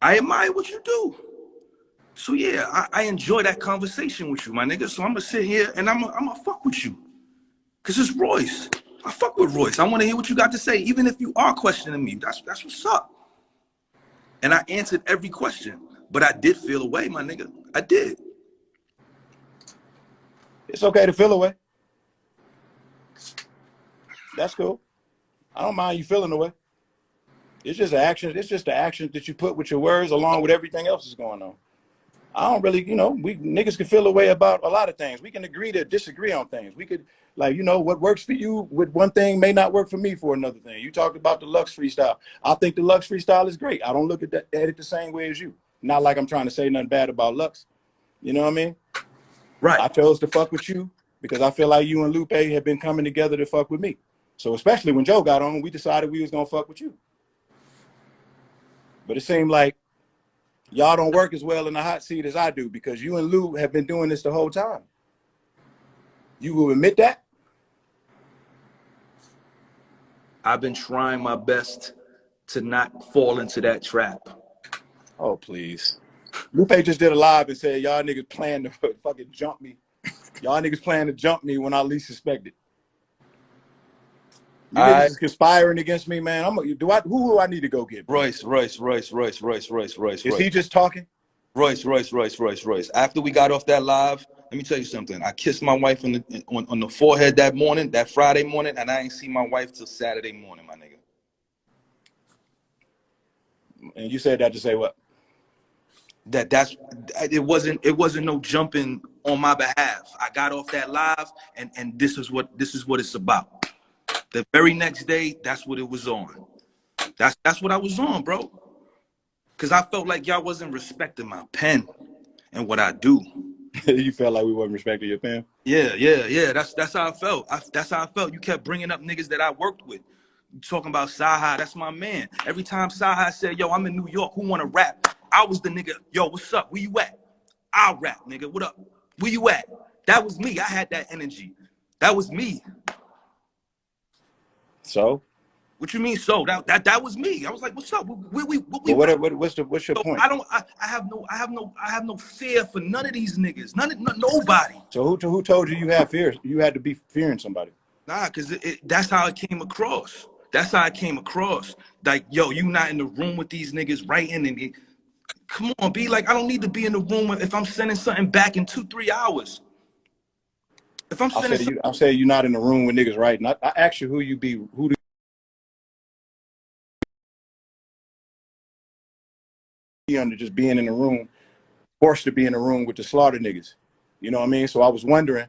admire what you do. So yeah, I enjoy that conversation with you, my nigga. So I'm gonna sit here and I'm gonna fuck with you. Cause it's Royce. I fuck with Royce. I wanna hear what you got to say, even if you are questioning me. That's what's up. And I answered every question. But I did feel away, my nigga. I did. It's okay to feel away. That's cool. I don't mind you feeling the way. It's just an action. It's just the action that you put with your words along with everything else that's going on. I don't really, we niggas can feel a way about a lot of things. We can agree to disagree on things. We could, like, what works for you with one thing may not work for me for another thing. You talked about the Lux freestyle. I think the Lux freestyle is great. I don't look at it the same way as you. Not like I'm trying to say nothing bad about Lux. You know what I mean? Right. I chose to fuck with you because I feel like you and Lupe have been coming together to fuck with me. So especially when Joe got on, we decided we was gonna fuck with you. But it seemed like y'all don't work as well in the hot seat as I do because you and Lou have been doing this the whole time. You will admit that? I've been trying my best to not fall into that trap. Oh, please. Lupe just did a live and said, y'all niggas plan to fucking jump me. Y'all niggas plan to jump me when I least suspected. You niggas is conspiring against me, man. Who do I need to go get? Royce. Is he just talking? Royce. After we got off that live, let me tell you something. I kissed my wife on the forehead that morning, that Friday morning, and I ain't seen my wife till Saturday morning, my nigga. And you said that to say what? It wasn't no jumping on my behalf. I got off that live, and this is what it's about. The very next day, that's what it was on. That's what I was on, bro. Cause I felt like y'all wasn't respecting my pen and what I do. You felt like we wasn't respecting your pen? Yeah. That's how I felt. That's how I felt. You kept bringing up niggas that I worked with. You talking about Saha, that's my man. Every time Saha said, yo, I'm in New York, who wanna rap? I was the nigga, yo, what's up? Where you at? I'll rap, nigga. What up? Where you at? That was me. I had that energy. That was me. So? What you mean? So that was me. I was like, "What's up? What's your so point? I have no fear for none of these niggas. Nobody. So who told you had fear? You had to be fearing somebody? Nah, cause that's how it came across. That's how it came across. Like, yo, you not in the room with these niggas writing and come on, be like, I don't need to be in the room if I'm sending something back in 2-3 hours. If I'm sending, I'm saying you're not in the room with niggas writing. I asked you who do under just being in the room, forced to be in the room with the slaughter niggas. You know what I mean? So I was wondering,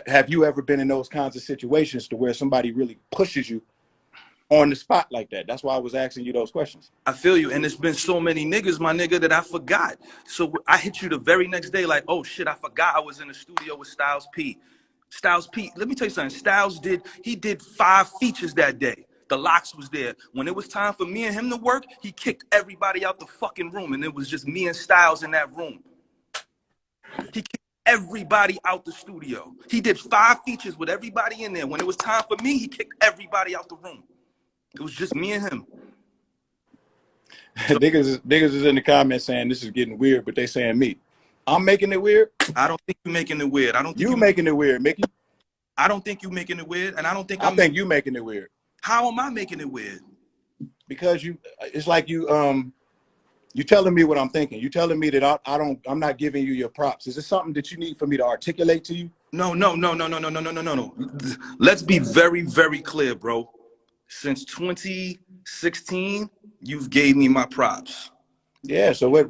have you ever been in those kinds of situations to where somebody really pushes you on the spot like that? That's why I was asking you those questions. I feel you, and it's been so many niggas, my nigga, that I forgot. So I hit you the very next day like, oh shit, I forgot I was in the studio with Styles P. Styles P, let me tell you something. Styles did 5 features that day. The Locks was there. When it was time for me and him to work, he kicked everybody out the fucking room, and it was just me and Styles in that room. He kicked everybody out the studio. He did 5 features with everybody in there. When it was time for me, he kicked everybody out the room. It was just me and him. So, niggas is in the comments saying this is getting weird, but they saying me. I'm making it weird? I don't think you're making it weird. I don't think you making it weird, Mickey. I don't think you're making it weird, and I don't think I think you making it weird. How am I making it weird? Because it's like you telling me what I'm thinking. You telling me that I'm not giving you your props. Is this something that you need for me to articulate to you? No. Let's be very, very clear, bro. Since 2016, you've gave me my props. Yeah. So what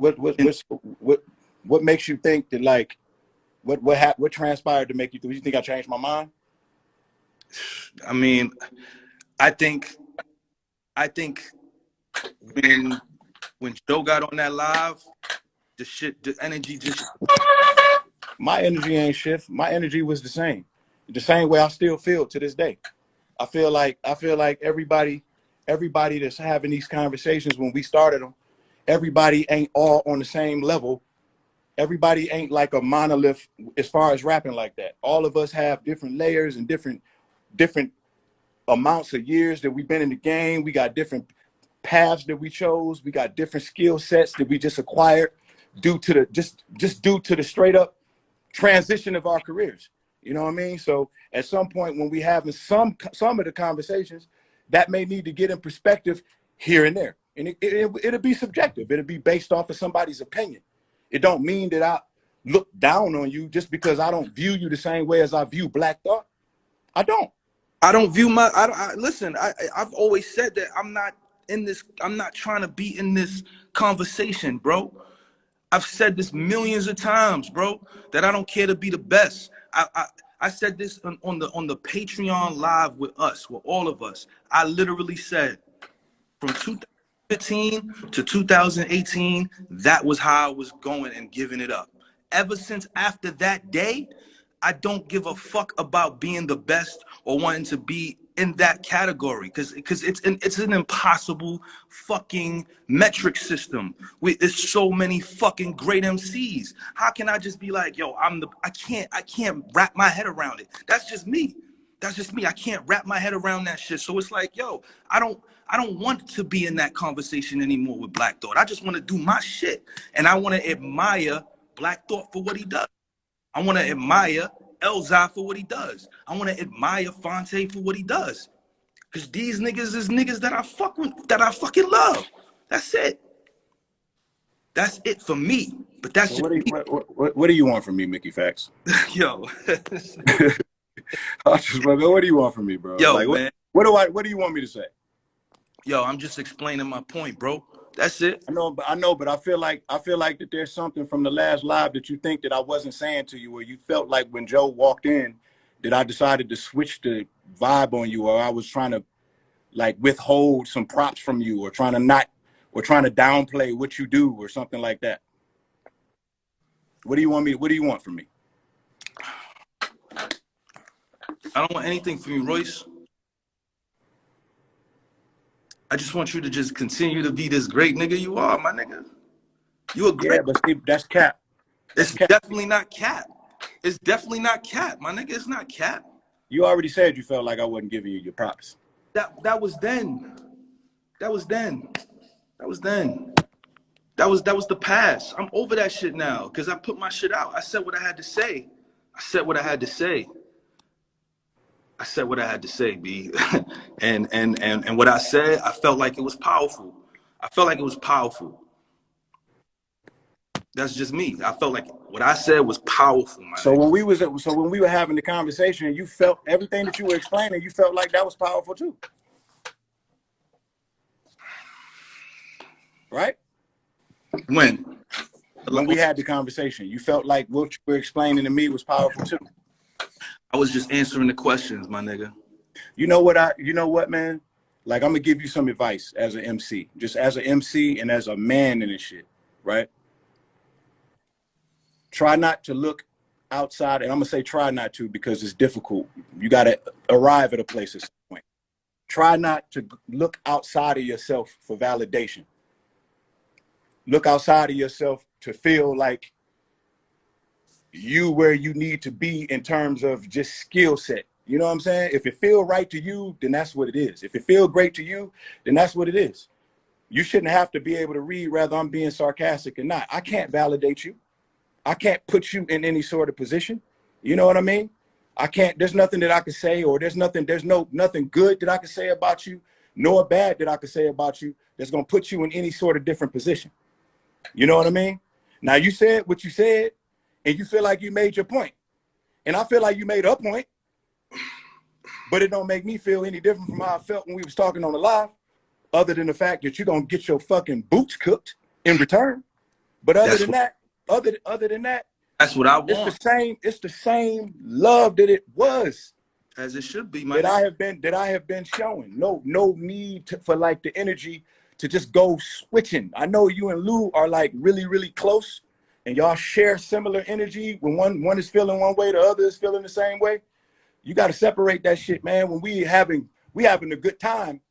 makes you think that, like, what transpired to make you? Do you think I changed my mind? I mean, I think when Joe got on that live, the energy just. My energy ain't shift. My energy was the same way I still feel to this day. I feel like everybody that's having these conversations when we started them, everybody ain't all on the same level. Everybody ain't like a monolith as far as rapping like that. All of us have different layers and different amounts of years that we've been in the game. We got different paths that we chose. We got different skill sets that we just acquired due to the straight up transition of our careers. You know what I mean? So at some point when we having some of the conversations, that may need to get in perspective here and there. And it'll be subjective. It'll be based off of somebody's opinion. It don't mean that I look down on you just because I don't view you the same way as I view Black Thought. I don't. I don't view listen, I've always said that I'm not trying to be in this conversation, bro. I've said this millions of times, bro, that I don't care to be the best. I said this on the Patreon live with all of us. I literally said from 2015 to 2018, that was how I was going and giving it up. Ever since after that day, I don't give a fuck about being the best or wanting to be in that category because it's an impossible fucking metric system. There's so many fucking great MCs. How can I just be like, yo, I can't wrap my head around it. That's just me. I can't wrap my head around that shit. So it's like, yo, I don't want to be in that conversation anymore with Black Thought. I just want to do my shit. And I want to admire Black Thought for what he does. I want to admire Elzai for what he does. I want to admire Fonte for what he does. Because these niggas is niggas that I fucking love. That's it. That's it for me. But that's so what do you want from me, Mickey Factz? Yo. What do you want from me, bro? Yo, like, man. What do you want me to say? Yo, I'm just explaining my point, bro. That's it. I know, but I feel like that there's something from the last live that you think that I wasn't saying to you, where you felt like when Joe walked in, that I decided to switch the vibe on you, or I was trying to like withhold some props from you, or trying to downplay what you do, or something like that. What do you want from me? I don't want anything from you, Royce. I just want you to just continue to be this great nigga you are, my nigga. You a great. Yeah, but see, that's cap. It's definitely not cap. It's definitely not cap, my nigga. It's not cap. You already said you felt like I wasn't giving you your props. That was then. That was then. That was then. That was the past. I'm over that shit now because I put my shit out. I said what I had to say. I said what I had to say. I said what I had to say, B. and what I said, I felt like it was powerful. I felt like it was powerful. That's just me. I felt like what I said was powerful, man. So when we were having the conversation, and you felt everything that you were explaining, you felt like that was powerful too, right? When we had the conversation, you felt like what you were explaining to me was powerful too. I was just answering the questions, my nigga. You know what, man? Like, I'm gonna give you some advice as an MC, just as an MC and as a man in this shit, right? Try not to look outside, and I'm gonna say try not to because it's difficult. You gotta arrive at a place at some point. Try not to look outside of yourself for validation. Look outside of yourself to feel like you where you need to be in terms of just skill set. You know what I'm saying? If it feel right to you, then that's what it is. If it feel great to you, then that's what it is. You shouldn't have to be able to read whether I'm being sarcastic or not. I can't validate you. I can't put you in any sort of position. You know what I mean? I can't, there's nothing that I can say, or there's nothing good that I can say about you, nor bad that I can say about you that's gonna put you in any sort of different position. You know what I mean? Now, you said what you said, and you feel like you made your point. And I feel like you made a point, but it don't make me feel any different from how I felt when we was talking on the live, other than the fact that you're gonna get your fucking boots cooked in return. But other than that, that's what I want. It's the same love that it was. As it should be, that I have been showing. No need for like the energy to just go switching. I know you and Lou are like really, really close, and y'all share similar energy. When one is feeling one way, the other is feeling the same way. You got to separate that shit, man. When we having a good time,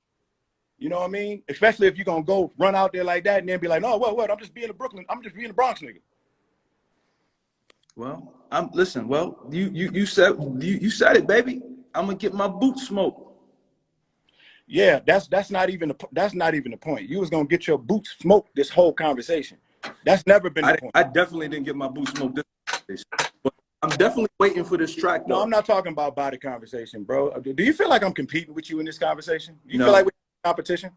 you know what I mean? Especially if you're gonna go run out there like that and then be like, no, what? I'm just being a Brooklyn. I'm just being a Bronx nigga. Well, listen. Well, you said it, baby. I'm gonna get my boots smoked. Yeah, that's not even the point. You was gonna get your boots smoked this whole conversation. That's never been the point. I definitely didn't get my boots smoked this conversation. But I'm definitely waiting for this track, though. No, I'm not talking about body conversation, bro. Do you feel like I'm competing with you in this conversation? You feel like we're in competition?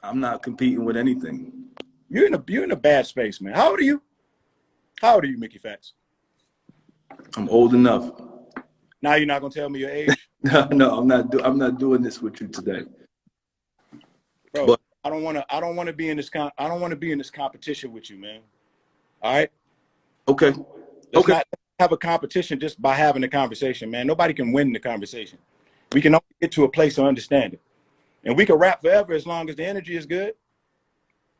I'm not competing with anything. You're in a bad space, man. How old are you? How old are you, Mickey Factz? I'm old enough. Now you're not gonna tell me your age? No, I'm not doing this with you today. Bro, but I don't want to be in this competition with you, man. All right? Okay. Let's not have a competition just by having a conversation, man. Nobody can win the conversation. We can only get to a place of understanding. And we can rap forever as long as the energy is good.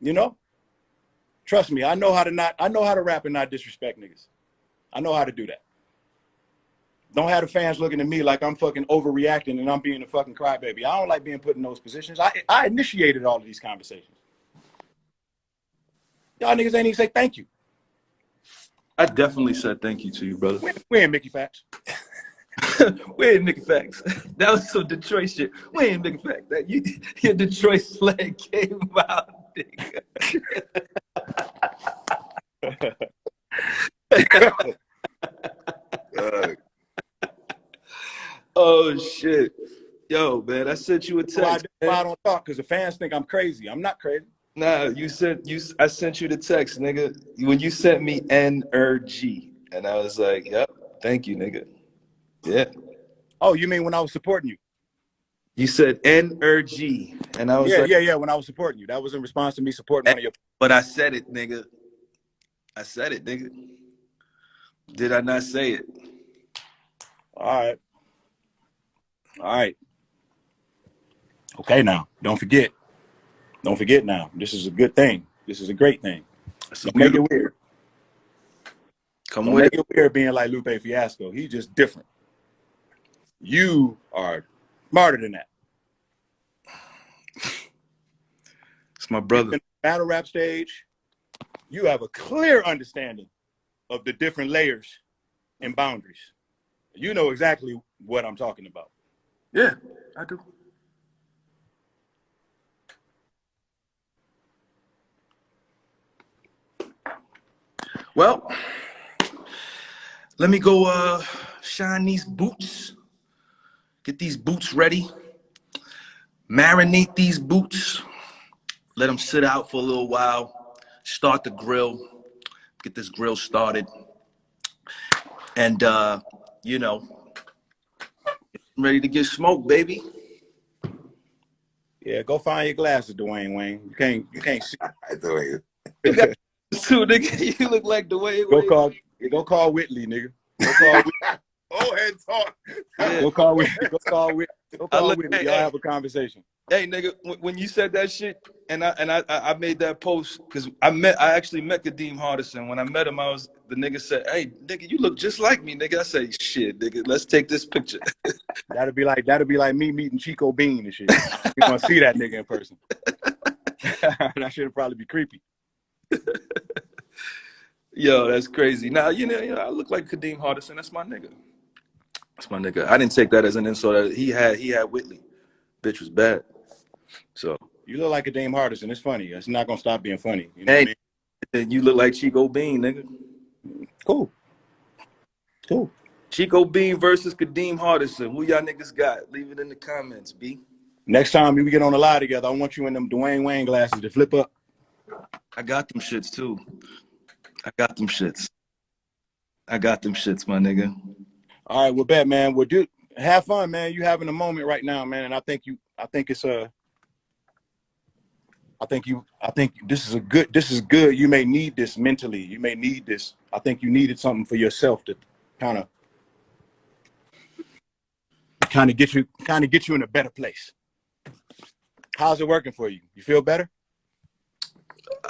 You know? Trust me, I know how to rap and not disrespect niggas. I know how to do that. Don't have the fans looking at me like I'm fucking overreacting and I'm being a fucking crybaby. I don't like being put in those positions. I initiated all of these conversations. Y'all niggas ain't even say thank you. I definitely said thank you to you, brother. We're in Mickey Factz. We're in Mickey Factz. That was some Detroit shit. We're in Mickey Factz. Your Detroit slang came out, nigga. Oh shit, yo, man! I sent you a text. I don't talk because the fans think I'm crazy. I'm not crazy. Nah, I sent you the text, nigga. When you sent me NRG, and I was like, "Yep, thank you, nigga." Yeah. Oh, you mean when I was supporting you? You said N-R-G, and I was Yeah, like, yeah. When I was supporting you, that was in response to me supporting one of your. but I said it, nigga. I said it, nigga. Did I not say it? All right. All right. Okay, now don't forget. Don't forget now. This is a good thing. This is a great thing. Don't make it weird. Come Don't with make it. it weird being like Lupe Fiasco. He's just different. You are smarter than that. It's my brother. In the battle rap stage, you have a clear understanding of the different layers and boundaries. You know exactly what I'm talking about. Yeah, I do. Well, let me go shine these boots. Get these boots ready. Marinate these boots. Let them sit out for a little while. Start the grill. Get this grill started. And, you know, I'm ready to get smoked, baby. Yeah, go find your glasses, Dwayne Wayne. You can't see. You got too, nigga. You look like Dwayne Wayne. Go call Whitley, nigga. Go call Whitley. Oh, head talk. Yeah. Go call Whitley. Go call Whitley. Go call look, Whitley. hey, Y'all hey. have a conversation. Hey, nigga, when you said that shit, and I made that post because I actually met Kadeem Hardison. When I met him, the nigga said, "Hey, nigga, you look just like me, nigga." I say, "Shit, nigga, let's take this picture." That'd be like me meeting Chico Bean and shit. You're gonna see that nigga in person. That shit'd probably be creepy. Yo, that's crazy. Now, you know, I look like Kadeem Hardison. That's my nigga. That's my nigga. I didn't take that as an insult. He had Whitley. Bitch was bad. So you look like a Dame Hardison. It's funny. It's not gonna stop being funny. You know what I mean? You look like Chico Bean, nigga. Cool. Chico Bean versus Kadeem Hardison. Who y'all niggas got? Leave it in the comments, B. Next time we get on the lie together, I want you in them Dwayne Wayne glasses to flip up. I got them shits too. I got them shits, my nigga. All right, well, bet, man. Well, dude, have fun, man. You having a moment right now, man. And I think this is good. You may need this mentally. You may need this. I think you needed something for yourself to kind of get you in a better place. How's it working for you? You feel better?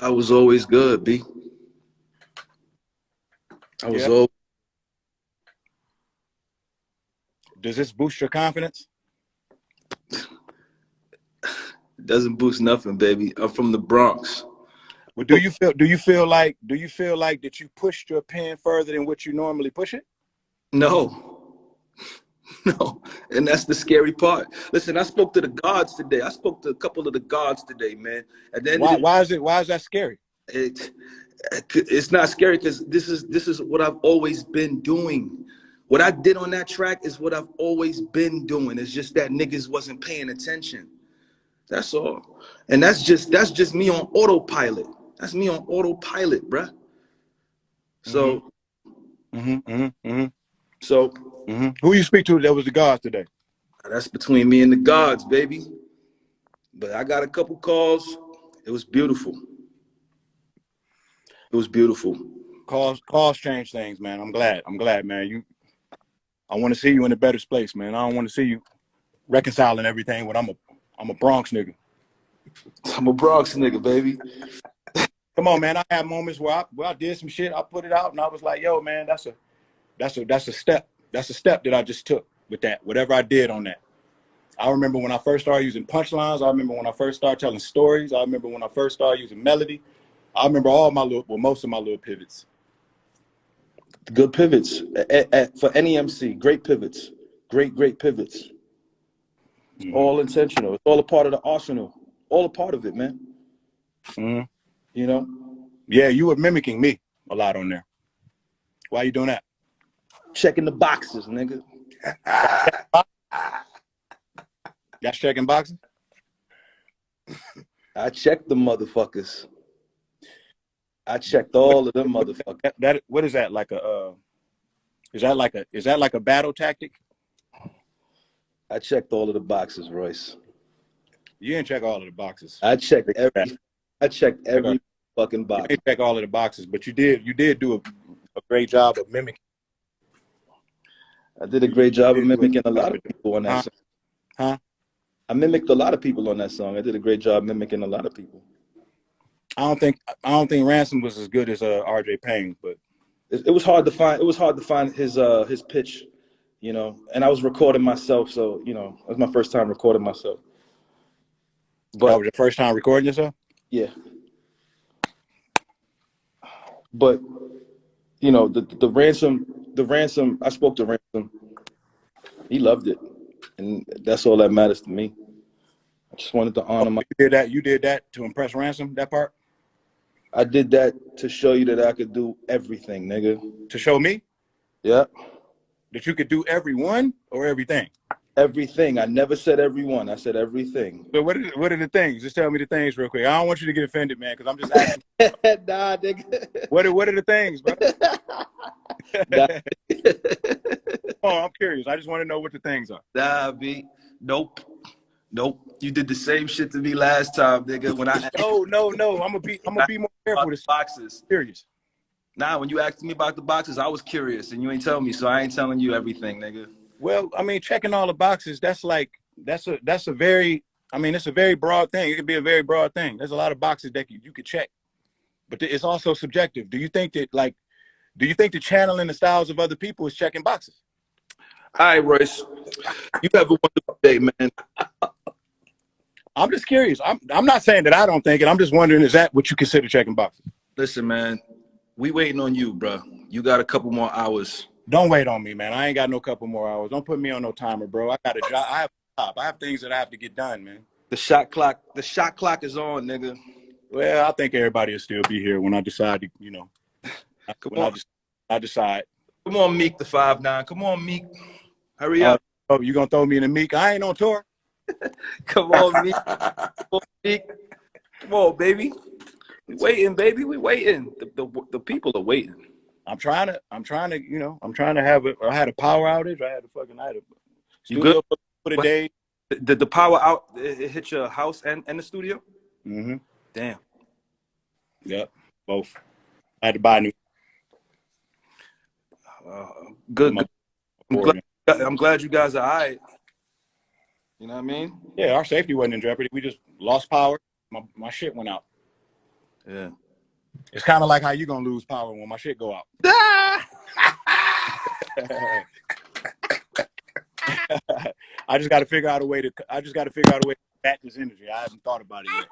I was always good, B. I was always. Does this boost your confidence? It doesn't boost nothing, baby. I'm from the Bronx. Well, do you feel like that you pushed your pen further than what you normally push it? No. No, and that's the scary part. Listen, I spoke to the gods today. I spoke to a couple of the gods today, man. And then why is that scary? It's not scary because this is what I've always been doing. What I did on that track is what I've always been doing. It's just that niggas wasn't paying attention. That's all. And that's just me on autopilot. That's me on autopilot, bruh. So, So, who you speak to that was the gods today? That's between me and the gods, baby. But I got a couple calls. It was beautiful. It was beautiful. Calls change things, man. I'm glad, man. I want to see you in a better place, man. I don't want to see you reconciling everything when I'm a Bronx nigga. I'm a Bronx nigga, baby. Come on, man. I had moments where I did some shit. I put it out, and I was like, "Yo, man, that's a step. That's a step that I just took with that. Whatever I did on that. I remember when I first started using punchlines. I remember when I first started telling stories. I remember when I first started using melody. I remember most of my little pivots. Good pivots for any MC. Great pivots. Great pivots. All intentional. It's all a part of the arsenal. All a part of it, man. You know? Yeah, you were mimicking me a lot on there. Why are you doing that? Checking the boxes, nigga. That's checking boxes? I checked the motherfuckers. I checked all of them motherfuckers. What is that? Like is that like a battle tactic? I checked all of the boxes, Royce. You didn't check all of the boxes. I checked every fucking box. You didn't check all of the boxes, but you did do a great job of mimicking. I did a great job of mimicking a lot of people on that song. Huh? I mimicked a lot of people on that song. I did a great job mimicking a lot of people. I don't think Ransom was as good as RJ Payne, but it was hard to find. It was hard to find his pitch, you know. And I was recording myself, so you know, it was my first time recording myself. But that was your first time recording yourself? Yeah. But you know, the ransom. I spoke to Ransom. He loved it, and that's all that matters to me. I just wanted to honor my. You did that to impress Ransom. That part. I did that to show you that I could do everything, nigga. To show me? Yeah. That you could do everyone or everything? Everything. I never said everyone. I said everything. So what are the things? Just tell me the things real quick. I don't want you to get offended, man, because I'm just asking. Nah, nigga. What are the things, bro? Oh, I'm curious. I just want to know what the things are. Nah, B. Nope. You did the same shit to me last time, nigga. When I No. I'm gonna be more careful with boxes. Serious. Nah, when you asked me about the boxes, I was curious, and you ain't tell me, so I ain't telling you everything, nigga. Well, I mean, checking all the boxes, it's a very broad thing. It could be a very broad thing. There's a lot of boxes that you could check, but it's also subjective. Do you think the channeling the styles of other people is checking boxes? All right, Royce. You have a wonderful day, man. I'm just curious. I'm not saying that I don't think it. I'm just wondering, is that what you consider checking boxes? Listen, man, we waiting on you, bro. You got a couple more hours. Don't wait on me, man. I ain't got no couple more hours. Don't put me on no timer, bro. I got a job. I have a job. I have things that I have to get done, man. The shot clock is on, nigga. Well, I think everybody will still be here when I decide to, you know. I decide. Come on, Meek the 5'9". Come on, Meek. Hurry up. Oh, you gonna throw me in the Meek? I ain't on tour. Come on, Meek. Come on, Meek. Come on, baby. We waiting, baby. We waiting. The people are waiting. I'm trying to, you know, I had a power outage. I had a you good for the day. Did the power out it hit your house and the studio? Mm-hmm. Damn. Yep, both. I had to buy a new. Good. I'm glad you guys are all right. You know what I mean? Yeah, our safety wasn't in jeopardy. We just lost power. My shit went out. Yeah. It's kind of like how you gonna lose power when my shit go out. I just got to figure out a way to back this energy. I haven't thought about it yet.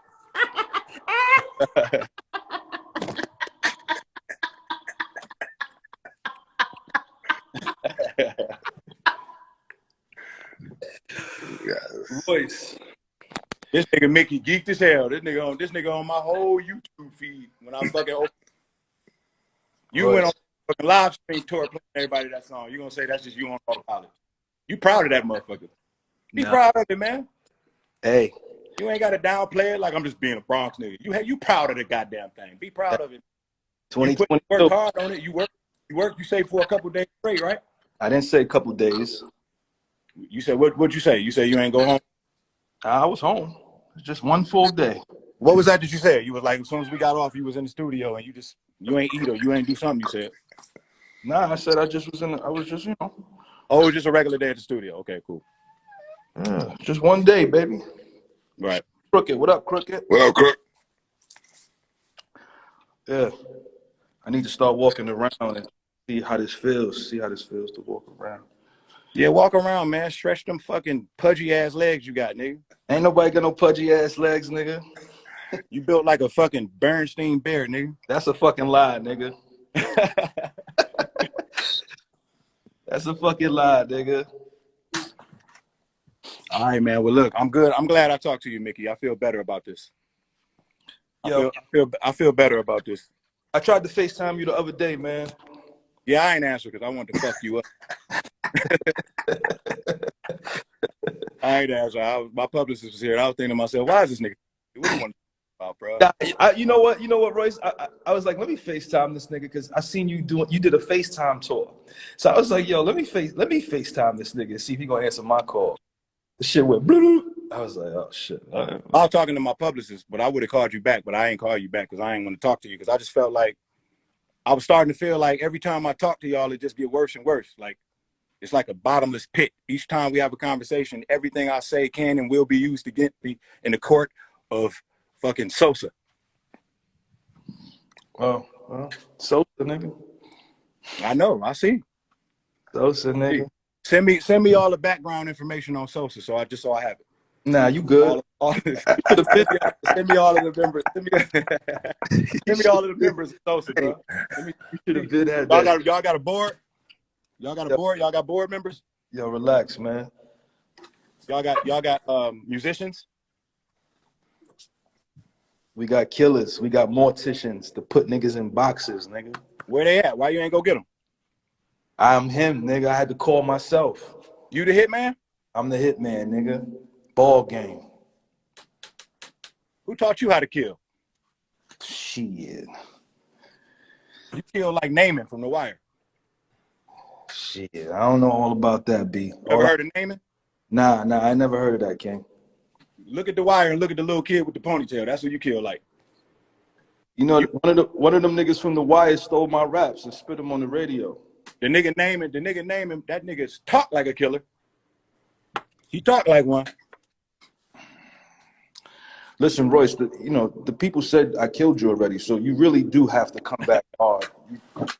Royce. This nigga Mickey geeked as hell. This nigga on my whole YouTube feed when I fucking open. You Royce. went on fucking live stream tour playing everybody that song. You gonna say that's just you on autopilot? You proud of that motherfucker? Be proud of it, man. Hey, you ain't got to downplay it like I'm just being a Bronx nigga. You proud of the goddamn thing? Be proud of it. 2020. You work hard on it. You work. You say for a couple days straight, right? I didn't say a couple days. You said what'd you say? You said you ain't go home. I was home. It's just one full day. What was that you said? You was like, as soon as we got off, you was in the studio and you ain't eat or you ain't do something. You said. Nah, I said I was just, you know. Oh, it was just a regular day at the studio. Okay, cool. Yeah, just one day, baby. Right. Crooked, what up, Crooked? What up, Crook? Yeah. I need to start walking around and see how this feels to walk around. Yeah, walk around, man. Stretch them fucking pudgy ass legs you got, nigga. Ain't nobody got no pudgy ass legs, nigga. You built like a fucking Bernstein bear, nigga. That's a fucking lie, nigga. That's a fucking lie, nigga. All right, man. Well, look, I'm good. I'm glad I talked to you, Mickey. I feel better about this. I feel better about this. I tried to FaceTime you the other day, man. Yeah, I ain't answer because I wanted to fuck you up. I ain't answer. My publicist was here, and I was thinking to myself, why is this nigga? What do you want to talk about, bro? You know what, Royce? I was like, let me FaceTime this nigga because I seen you did a FaceTime tour. So I was like, yo, let me FaceTime this nigga and see if he gonna answer my call. The shit went blue. I was like, oh shit. I was talking to my publicist, but I would have called you back, but I ain't call you back because I ain't want to talk to you because I just felt like I was starting to feel like every time I talk to y'all, it just get worse and worse. Like it's like a bottomless pit. Each time we have a conversation, everything I say can and will be used against me in the court of fucking Sosa. Well, Sosa, nigga. I know. I see. Sosa, nigga. Send me all the background information on Sosa, so I have it. Nah, you good. Send me all of the members. Send me all of the members of Sosa, bro. You should have been had that. Y'all got a board? Y'all got a board? Y'all got board members? Yo, relax, man. Y'all got musicians? We got killers. We got morticians to put niggas in boxes, nigga. Where they at? Why you ain't go get them? I'm him, nigga. I had to call myself. You the hitman? I'm the hitman, nigga. Ball game. Who taught you how to kill? Shit. You kill like Naaman from The Wire. Shit. I don't know all about that, B. Ever heard of Naaman? Nah, I never heard of that, King. Look at The Wire and look at the little kid with the ponytail. That's who you kill like. You know, one of them niggas from The Wire stole my raps and spit them on the radio. The nigga Naaman, that nigga's talk like a killer. He talked like one. Listen, Royce, the people said I killed you already, so you really do have to come back hard.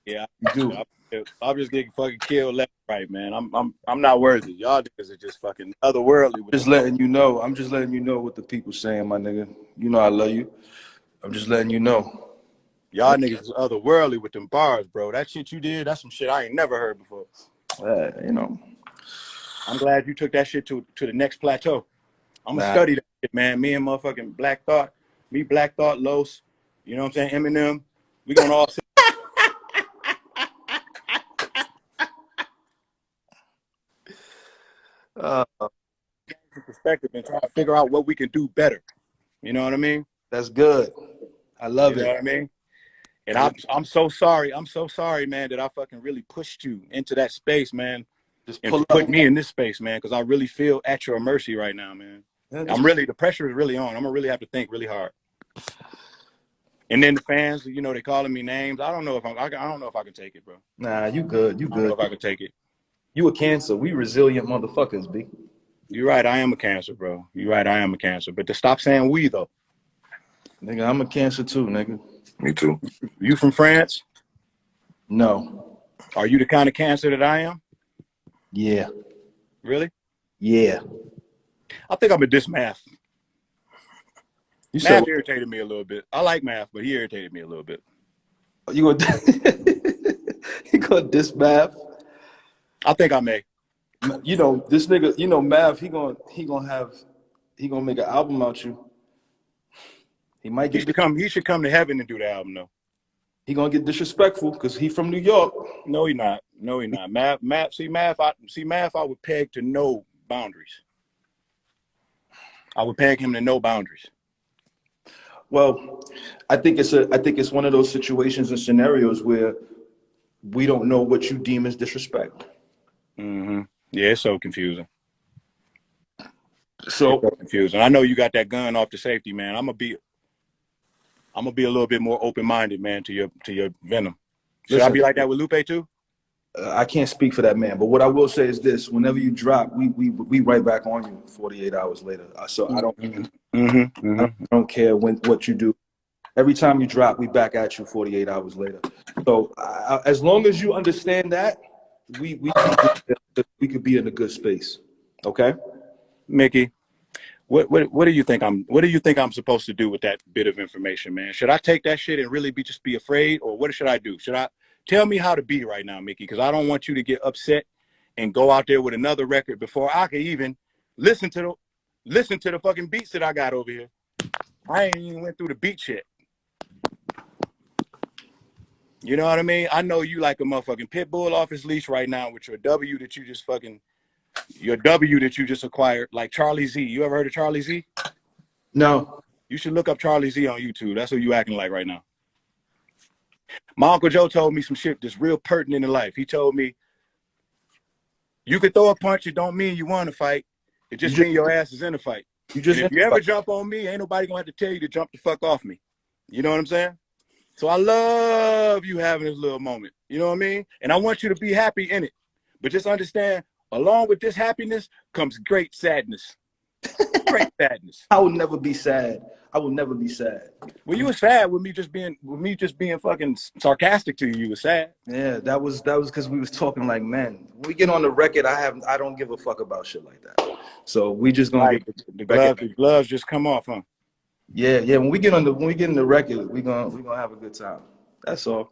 Yeah, you do. I'm just getting fucking killed left, right, man. I'm not worthy. Y'all niggas are just fucking otherworldly. I'm just letting you know what the people saying, my nigga. You know I love you. I'm just letting you know. Y'all niggas is otherworldly with them bars, bro. That shit you did, that's some shit I ain't never heard before. I'm glad you took that shit to the next plateau. I'm gonna study that shit, man. Me and motherfucking Black Thought, Black Thought, Los, you know what I'm saying? Eminem, we gonna all sit. Perspective and try to figure out what we can do better. You know what I mean? That's good. I love it. You know what I mean? And I'm so sorry. I'm so sorry, man, that I fucking really pushed you into that space, man. And put me in this space, man, because I really feel at your mercy right now, man. The pressure is really on. I'm gonna really have to think really hard. And then the fans, you know, they calling me names. I don't know if I can take it, bro. Nah, you good. You good. I don't know if I can take it. You a Cancer. We resilient motherfuckers, B. You're right. I am a Cancer, bro. You're right. I am a Cancer. But to stop saying we, though. Nigga, I'm a Cancer too, nigga. Me too. You from France? No. Are you the kind of Cancer that I am? Yeah. Really? Yeah. I think I'm a DISS Math. Math irritated me a little bit. I like Math, but he irritated me a little bit. You gonna DISS Math? I think I may. You know, this nigga, you know, Math, he gonna make an album out you. He might get he should come to heaven and do the album though. He gonna get disrespectful because he from New York. No, he not. No, he not. Math. I would peg to no boundaries. I would peg him to no boundaries. Well, I think it's one of those situations and scenarios where we don't know what you deem as disrespect. Mm-hmm. Yeah, it's so confusing. So confusing. I know you got that gun off the safety, man. I'm gonna be a little bit more open-minded, man, to your venom. Should I be like that with Lupe too? I can't speak for that man, but what I will say is this: whenever you drop, we right back on you 48 hours later. So I don't care what you do. Every time you drop, we back at you 48 hours later. So as long as you understand that, we could be in a good space. Okay, Mickey. What do you think I'm supposed to do with that bit of information, man? Should I take that shit and really just be afraid, or what should I do? Should I tell me how to be right now, Mickey? Because I don't want you to get upset and go out there with another record before I can even listen to the fucking beats that I got over here. I ain't even went through the beat yet. You know what I mean? I know you like a motherfucking pit bull off his leash right now with your W that you just acquired, like Charlie Z. You ever heard of Charlie Z? No. You should look up Charlie Z on YouTube. That's what you acting like right now. My Uncle Joe told me some shit that's real pertinent in life. He told me, you could throw a punch, it don't mean you want to fight. It just means your ass is in a fight. And if you ever jump on me, ain't nobody gonna have to tell you to jump the fuck off me. You know what I'm saying? So I love you having this little moment. You know what I mean? And I want you to be happy in it. But just understand, along with this happiness comes great sadness. Great sadness. I will never be sad. I will never be sad. Well, you were sad with me just being fucking sarcastic to you. You were sad. Yeah, that was because we was talking like men. When we get on the record, I don't give a fuck about shit like that. So we just gonna Like, the gloves just come off, huh? Yeah. When we get in the record, we gonna have a good time. That's all.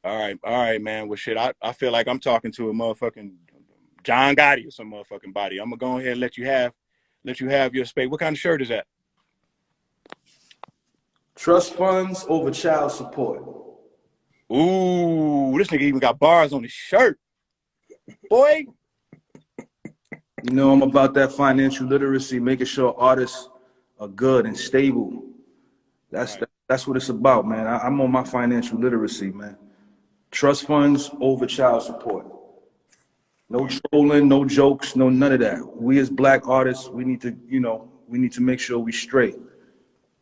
All right, man. Well, shit, I feel like I'm talking to a motherfucking John Gotti or some motherfucking body. I'm gonna go ahead and let you have your space. What kind of shirt is that? Trust funds over child support. Ooh, this nigga even got bars on his shirt. Boy. You know, I'm about that financial literacy, making sure artists are good and stable. That's what it's about, man. I'm on my financial literacy, man. Trust funds over child support. No trolling, no jokes, no none of that. We as black artists, we need to make sure we straight.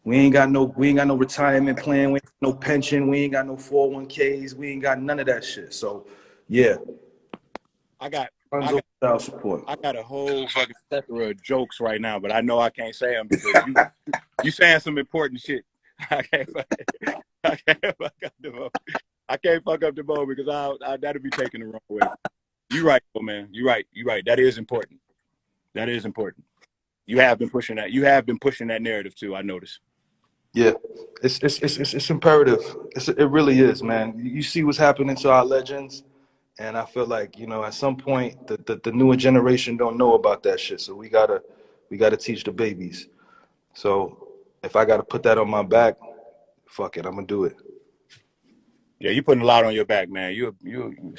We ain't got no retirement plan, we ain't got no pension, we ain't got no 401ks, we ain't got none of that shit. So yeah. I got child support. I got a whole fucking plethora of jokes right now, but I know I can't say them because you saying some important shit. I can't fuck up the bowl because that'll be taken the wrong way. You right, oh man. You right. That is important. You have been pushing that. You have been pushing that narrative too. I noticed. Yeah, it's imperative. It really is, man. You see what's happening to our legends, and I feel like at some point the newer generation don't know about that shit. So we gotta teach the babies. So if I gotta put that on my back, fuck it, I'm gonna do it. Yeah, you putting a lot on your back, man. You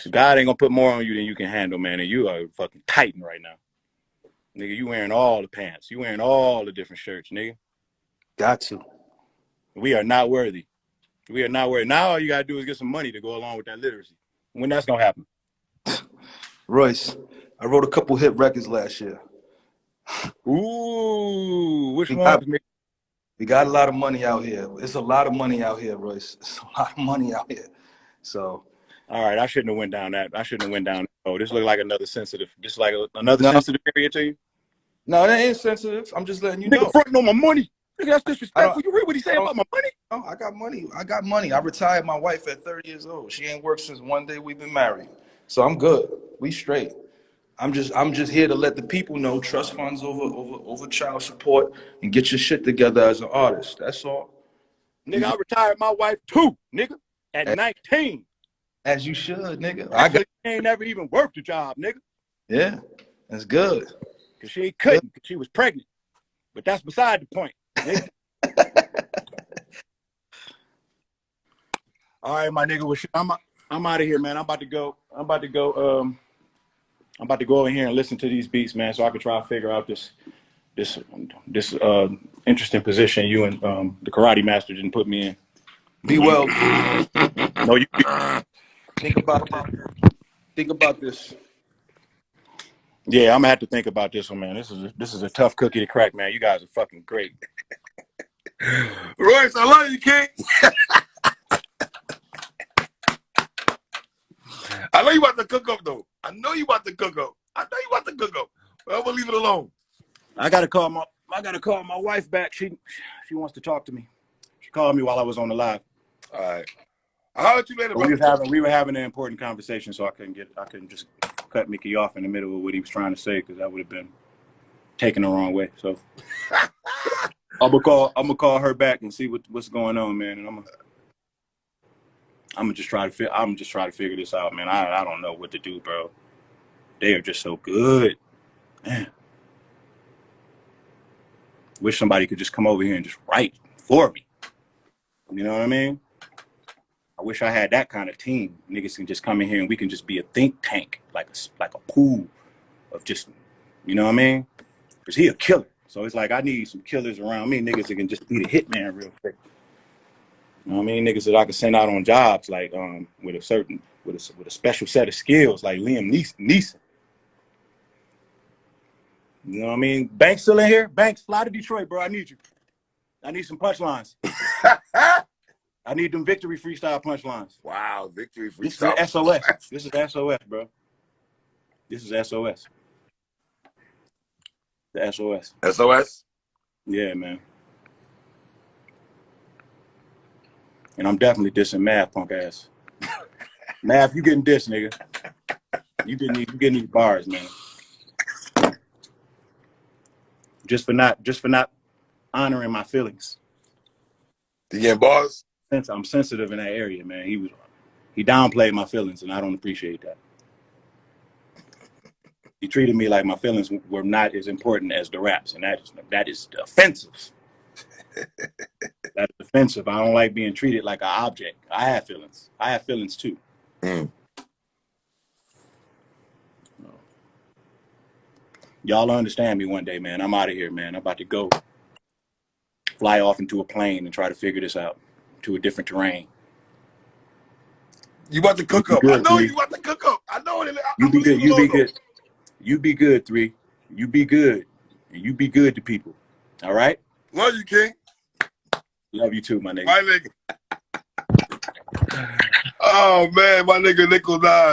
God ain't gonna put more on you than you can handle, man. And you are fucking titan right now, nigga. You wearing all the pants. You wearing all the different shirts, nigga. Got to. We are not worthy. We are not worthy. Now all you gotta do is get some money to go along with that literacy. When that's gonna happen? Royce, I wrote a couple hit records last year. Ooh, which one? We got a lot of money out here. It's a lot of money out here, Royce. It's a lot of money out here. So, all right, I shouldn't have went down that. Oh, this looked like another sensitive. This like another sensitive area to you. No, that ain't sensitive. I'm just letting you know. Nigga fronting on my money. Nigga, that's disrespectful. You read what he said about my money? No, I got money. I retired my wife at 30 years old. She ain't worked since one day we've been married. So I'm good. We straight. I'm just here to let the people know trust funds over child support and get your shit together as an artist. That's all. Nigga, I retired my wife too, nigga, at 19. As you should, nigga. Actually, she ain't never even worked a job, nigga. Yeah, that's good. Cause she couldn't, cause she was pregnant. But that's beside the point, nigga. All right, my nigga. Well, shit, I'm out of here, man. I'm about to go over here and listen to these beats, man, so I can try to figure out this interesting position you and the karate master didn't put me in. Be well. No, you think about this. Yeah, I'm gonna have to think about this one, man. This is a tough cookie to crack, man. You guys are fucking great. Royce, I love you, King. I know you about to cook up, though. I know you about to cook up. But I'm gonna leave it alone. I gotta call my wife back. She wants to talk to me. She called me while I was on the live. All right. I'll let you later, bro. We were having an important conversation, so I couldn't just cut Mickey off in the middle of what he was trying to say because that would have been taken the wrong way. So I'm gonna call her back and see what's going on, man. And I'm gonna just try to figure this out, man. I don't know what to do, bro. They are just so good, man. Wish somebody could just come over here and just write for me. You know what I mean? I wish I had that kind of team. Niggas can just come in here and we can just be a think tank, like a pool of just, you know what I mean? Because he a killer. So it's like I need some killers around me, niggas that can just be the hitman real quick. You know what I mean? Niggas that I can send out on jobs like with a special set of skills like Liam Neeson. You know what I mean? Banks still in here? Banks, fly to Detroit, bro. I need you. I need some punchlines. I need them victory freestyle punchlines. Wow, victory This freestyle. is SOS. This is SOS, bro. This is SOS. The SOS. SOS? Yeah, man. And I'm definitely dissing Math, punk ass. Math, you getting dissed, nigga. You getting these bars, man. Just for not honoring my feelings. You getting bars? Since I'm sensitive in that area, man. He downplayed my feelings, and I don't appreciate that. He treated me like my feelings were not as important as the raps, and that is offensive. That's offensive. I don't like being treated like an object. I have feelings. I have feelings too. Y'all understand me one day, man. I'm out of here, man. I'm about to go fly off into a plane and try to figure this out to a different terrain. You about to cook up. Good, I know 3. you about to cook up. I know it. You be good. You be good. You be good, 3. You be good. And you be good to people. All right? Love you, King. Love you too, my nigga. My nigga. Oh, man. My nigga Nickel died.